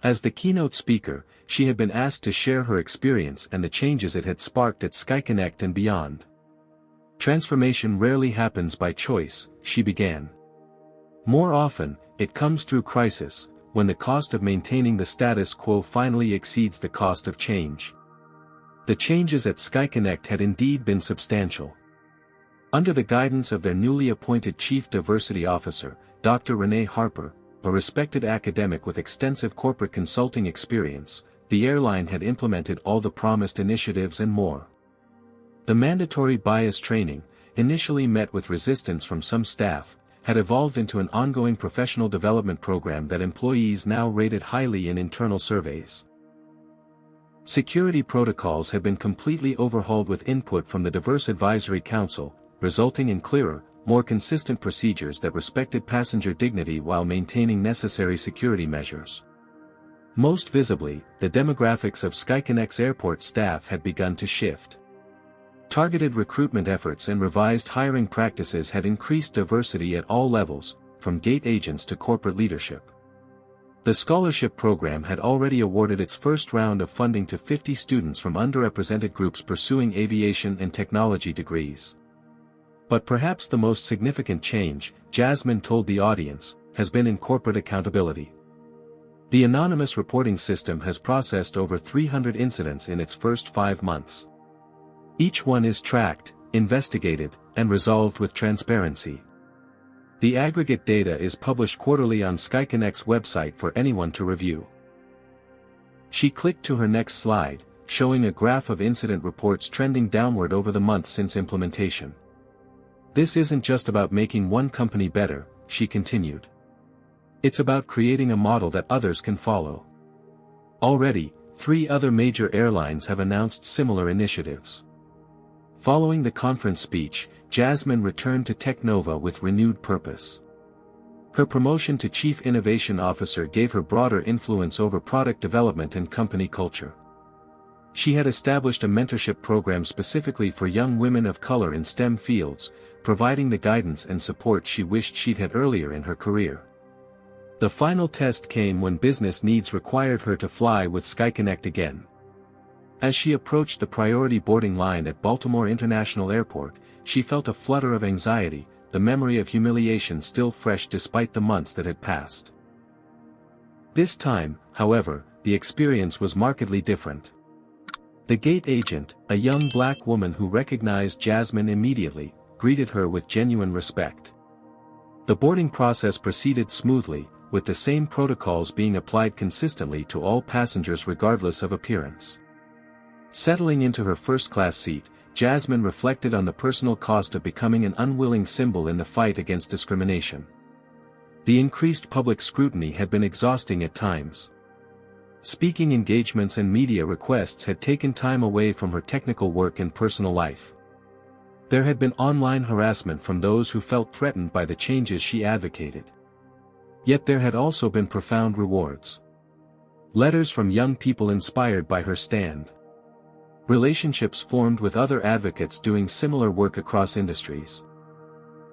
As the keynote speaker, she had been asked to share her experience and the changes it had sparked at SkyConnect and beyond. Transformation rarely happens by choice, she began. More often, it comes through crisis, when the cost of maintaining the status quo finally exceeds the cost of change. The changes at SkyConnect had indeed been substantial. Under the guidance of their newly appointed Chief Diversity Officer, Dr. Renee Harper, a respected academic with extensive corporate consulting experience, the airline had implemented all the promised initiatives and more. The mandatory bias training, initially met with resistance from some staff, had evolved into an ongoing professional development program that employees now rated highly in internal surveys. Security protocols had been completely overhauled with input from the Diverse Advisory Council, resulting in clearer, more consistent procedures that respected passenger dignity while maintaining necessary security measures. Most visibly, the demographics of SkyConnect's airport staff had begun to shift. Targeted recruitment efforts and revised hiring practices had increased diversity at all levels, from gate agents to corporate leadership. The scholarship program had already awarded its first round of funding to 50 students from underrepresented groups pursuing aviation and technology degrees. But perhaps the most significant change, Jasmine told the audience, has been in corporate accountability. The anonymous reporting system has processed over 300 incidents in its first 5 months. Each one is tracked, investigated, and resolved with transparency. The aggregate data is published quarterly on SkyConnect's website for anyone to review. She clicked to her next slide, showing a graph of incident reports trending downward over the months since implementation. This isn't just about making one company better, she continued. It's about creating a model that others can follow. Already, 3 other major airlines have announced similar initiatives. Following the conference speech, Jasmine returned to Technova with renewed purpose. Her promotion to Chief Innovation Officer gave her broader influence over product development and company culture. She had established a mentorship program specifically for young women of color in STEM fields, providing the guidance and support she wished she'd had earlier in her career. The final test came when business needs required her to fly with SkyConnect again. As she approached the priority boarding line at Baltimore International Airport, she felt a flutter of anxiety, the memory of humiliation still fresh despite the months that had passed. This time, however, the experience was markedly different. The gate agent, a young black woman who recognized Jasmine immediately, greeted her with genuine respect. The boarding process proceeded smoothly, with the same protocols being applied consistently to all passengers regardless of appearance. Settling into her first-class seat, Jasmine reflected on the personal cost of becoming an unwilling symbol in the fight against discrimination. The increased public scrutiny had been exhausting at times. Speaking engagements and media requests had taken time away from her technical work and personal life. There had been online harassment from those who felt threatened by the changes she advocated. Yet there had also been profound rewards. Letters from young people inspired by her stand. Relationships formed with other advocates doing similar work across industries.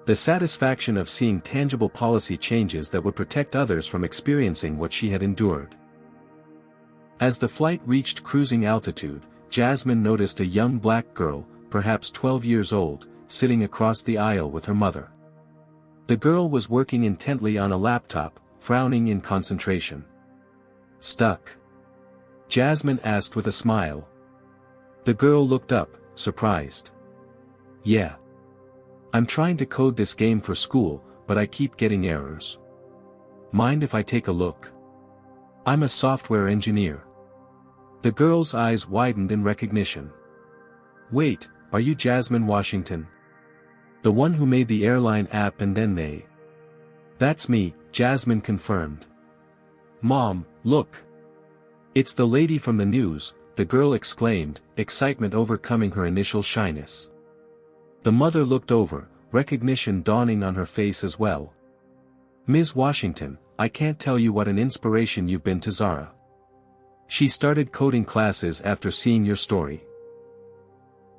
The satisfaction of seeing tangible policy changes that would protect others from experiencing what she had endured. As the flight reached cruising altitude, Jasmine noticed a young black girl, perhaps 12 years old, sitting across the aisle with her mother. The girl was working intently on a laptop, frowning in concentration. "Stuck?" Jasmine asked with a smile. The girl looked up, surprised. "Yeah. I'm trying to code this game for school, but I keep getting errors. Mind if I take a look? I'm a software engineer." The girl's eyes widened in recognition. "Wait, are you Jasmine Washington? The one who made the Airline app and then they?" "That's me," Jasmine confirmed. "Mom, look. It's the lady from the news," the girl exclaimed, excitement overcoming her initial shyness. The mother looked over, recognition dawning on her face as well. "Ms. Washington, I can't tell you what an inspiration you've been to Zara. She started coding classes after seeing your story."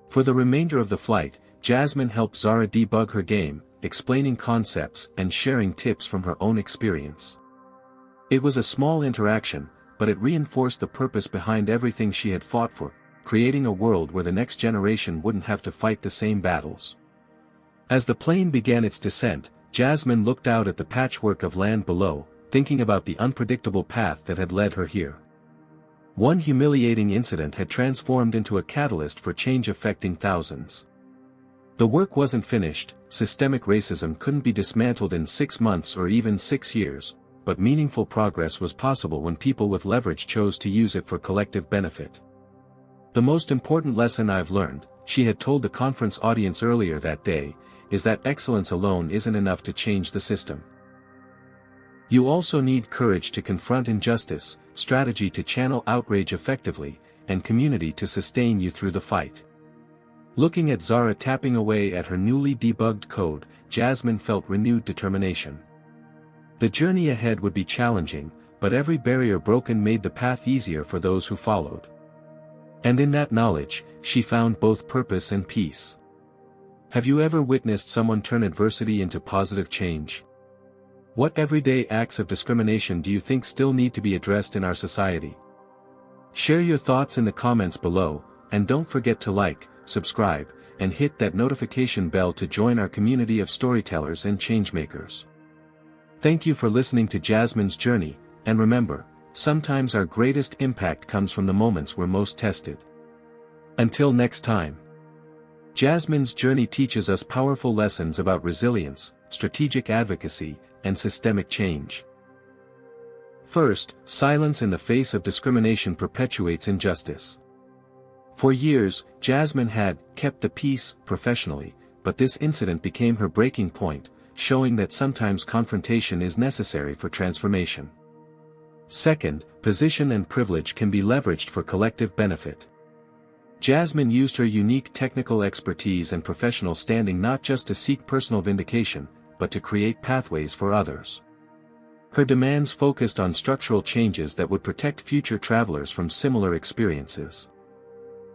For the remainder of the flight, Jasmine helped Zara debug her game, explaining concepts and sharing tips from her own experience. It was a small interaction, but it reinforced the purpose behind everything she had fought for, creating a world where the next generation wouldn't have to fight the same battles. As the plane began its descent, Jasmine looked out at the patchwork of land below, thinking about the unpredictable path that had led her here. One humiliating incident had transformed into a catalyst for change affecting thousands. The work wasn't finished, systemic racism couldn't be dismantled in 6 months or even 6 years, but meaningful progress was possible when people with leverage chose to use it for collective benefit. "The most important lesson I've learned," she had told the conference audience earlier that day, "is that excellence alone isn't enough to change the system. You also need courage to confront injustice, strategy to channel outrage effectively, and community to sustain you through the fight." Looking at Zara tapping away at her newly debugged code, Jasmine felt renewed determination. The journey ahead would be challenging, but every barrier broken made the path easier for those who followed. And in that knowledge, she found both purpose and peace. Have you ever witnessed someone turn adversity into positive change? What everyday acts of discrimination do you think still need to be addressed in our society? Share your thoughts in the comments below, and don't forget to like, subscribe, and hit that notification bell to join our community of storytellers and changemakers. Thank you for listening to Jasmine's journey, and remember, sometimes our greatest impact comes from the moments we're most tested. Until next time. Jasmine's journey teaches us powerful lessons about resilience, strategic advocacy, and systemic change. First, silence in the face of discrimination perpetuates injustice. For years, Jasmine had kept the peace professionally, but this incident became her breaking point, showing that sometimes confrontation is necessary for transformation. Second, position and privilege can be leveraged for collective benefit. Jasmine used her unique technical expertise and professional standing not just to seek personal vindication, but to create pathways for others. Her demands focused on structural changes that would protect future travelers from similar experiences.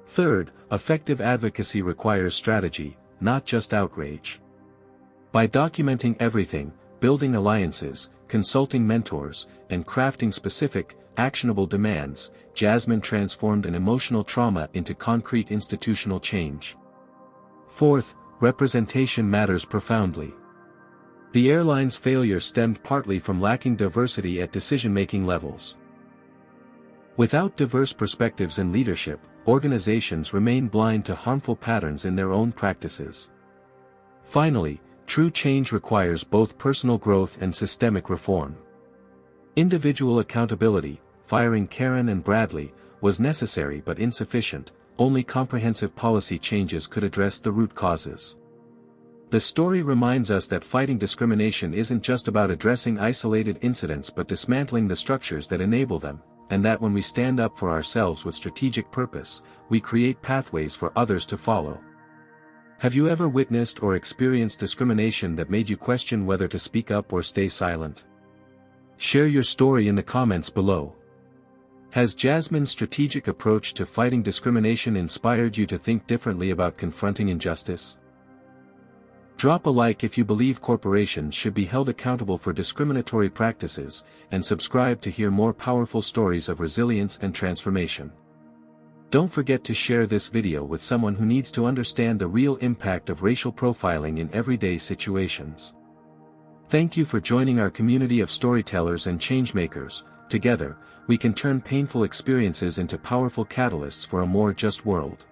Third, effective advocacy requires strategy, not just outrage. By documenting everything, building alliances, consulting mentors, and crafting specific, actionable demands, Jasmine transformed an emotional trauma into concrete institutional change. Fourth, representation matters profoundly. The airline's failure stemmed partly from lacking diversity at decision-making levels. Without diverse perspectives in leadership, organizations remain blind to harmful patterns in their own practices. Finally, true change requires both personal growth and systemic reform. Individual accountability, firing Karen and Bradley, was necessary but insufficient. Only comprehensive policy changes could address the root causes. The story reminds us that fighting discrimination isn't just about addressing isolated incidents but dismantling the structures that enable them, and that when we stand up for ourselves with strategic purpose, we create pathways for others to follow. Have you ever witnessed or experienced discrimination that made you question whether to speak up or stay silent? Share your story in the comments below. Has Jasmine's strategic approach to fighting discrimination inspired you to think differently about confronting injustice? Drop a like if you believe corporations should be held accountable for discriminatory practices, and subscribe to hear more powerful stories of resilience and transformation. Don't forget to share this video with someone who needs to understand the real impact of racial profiling in everyday situations. Thank you for joining our community of storytellers and changemakers. Together, we can turn painful experiences into powerful catalysts for a more just world.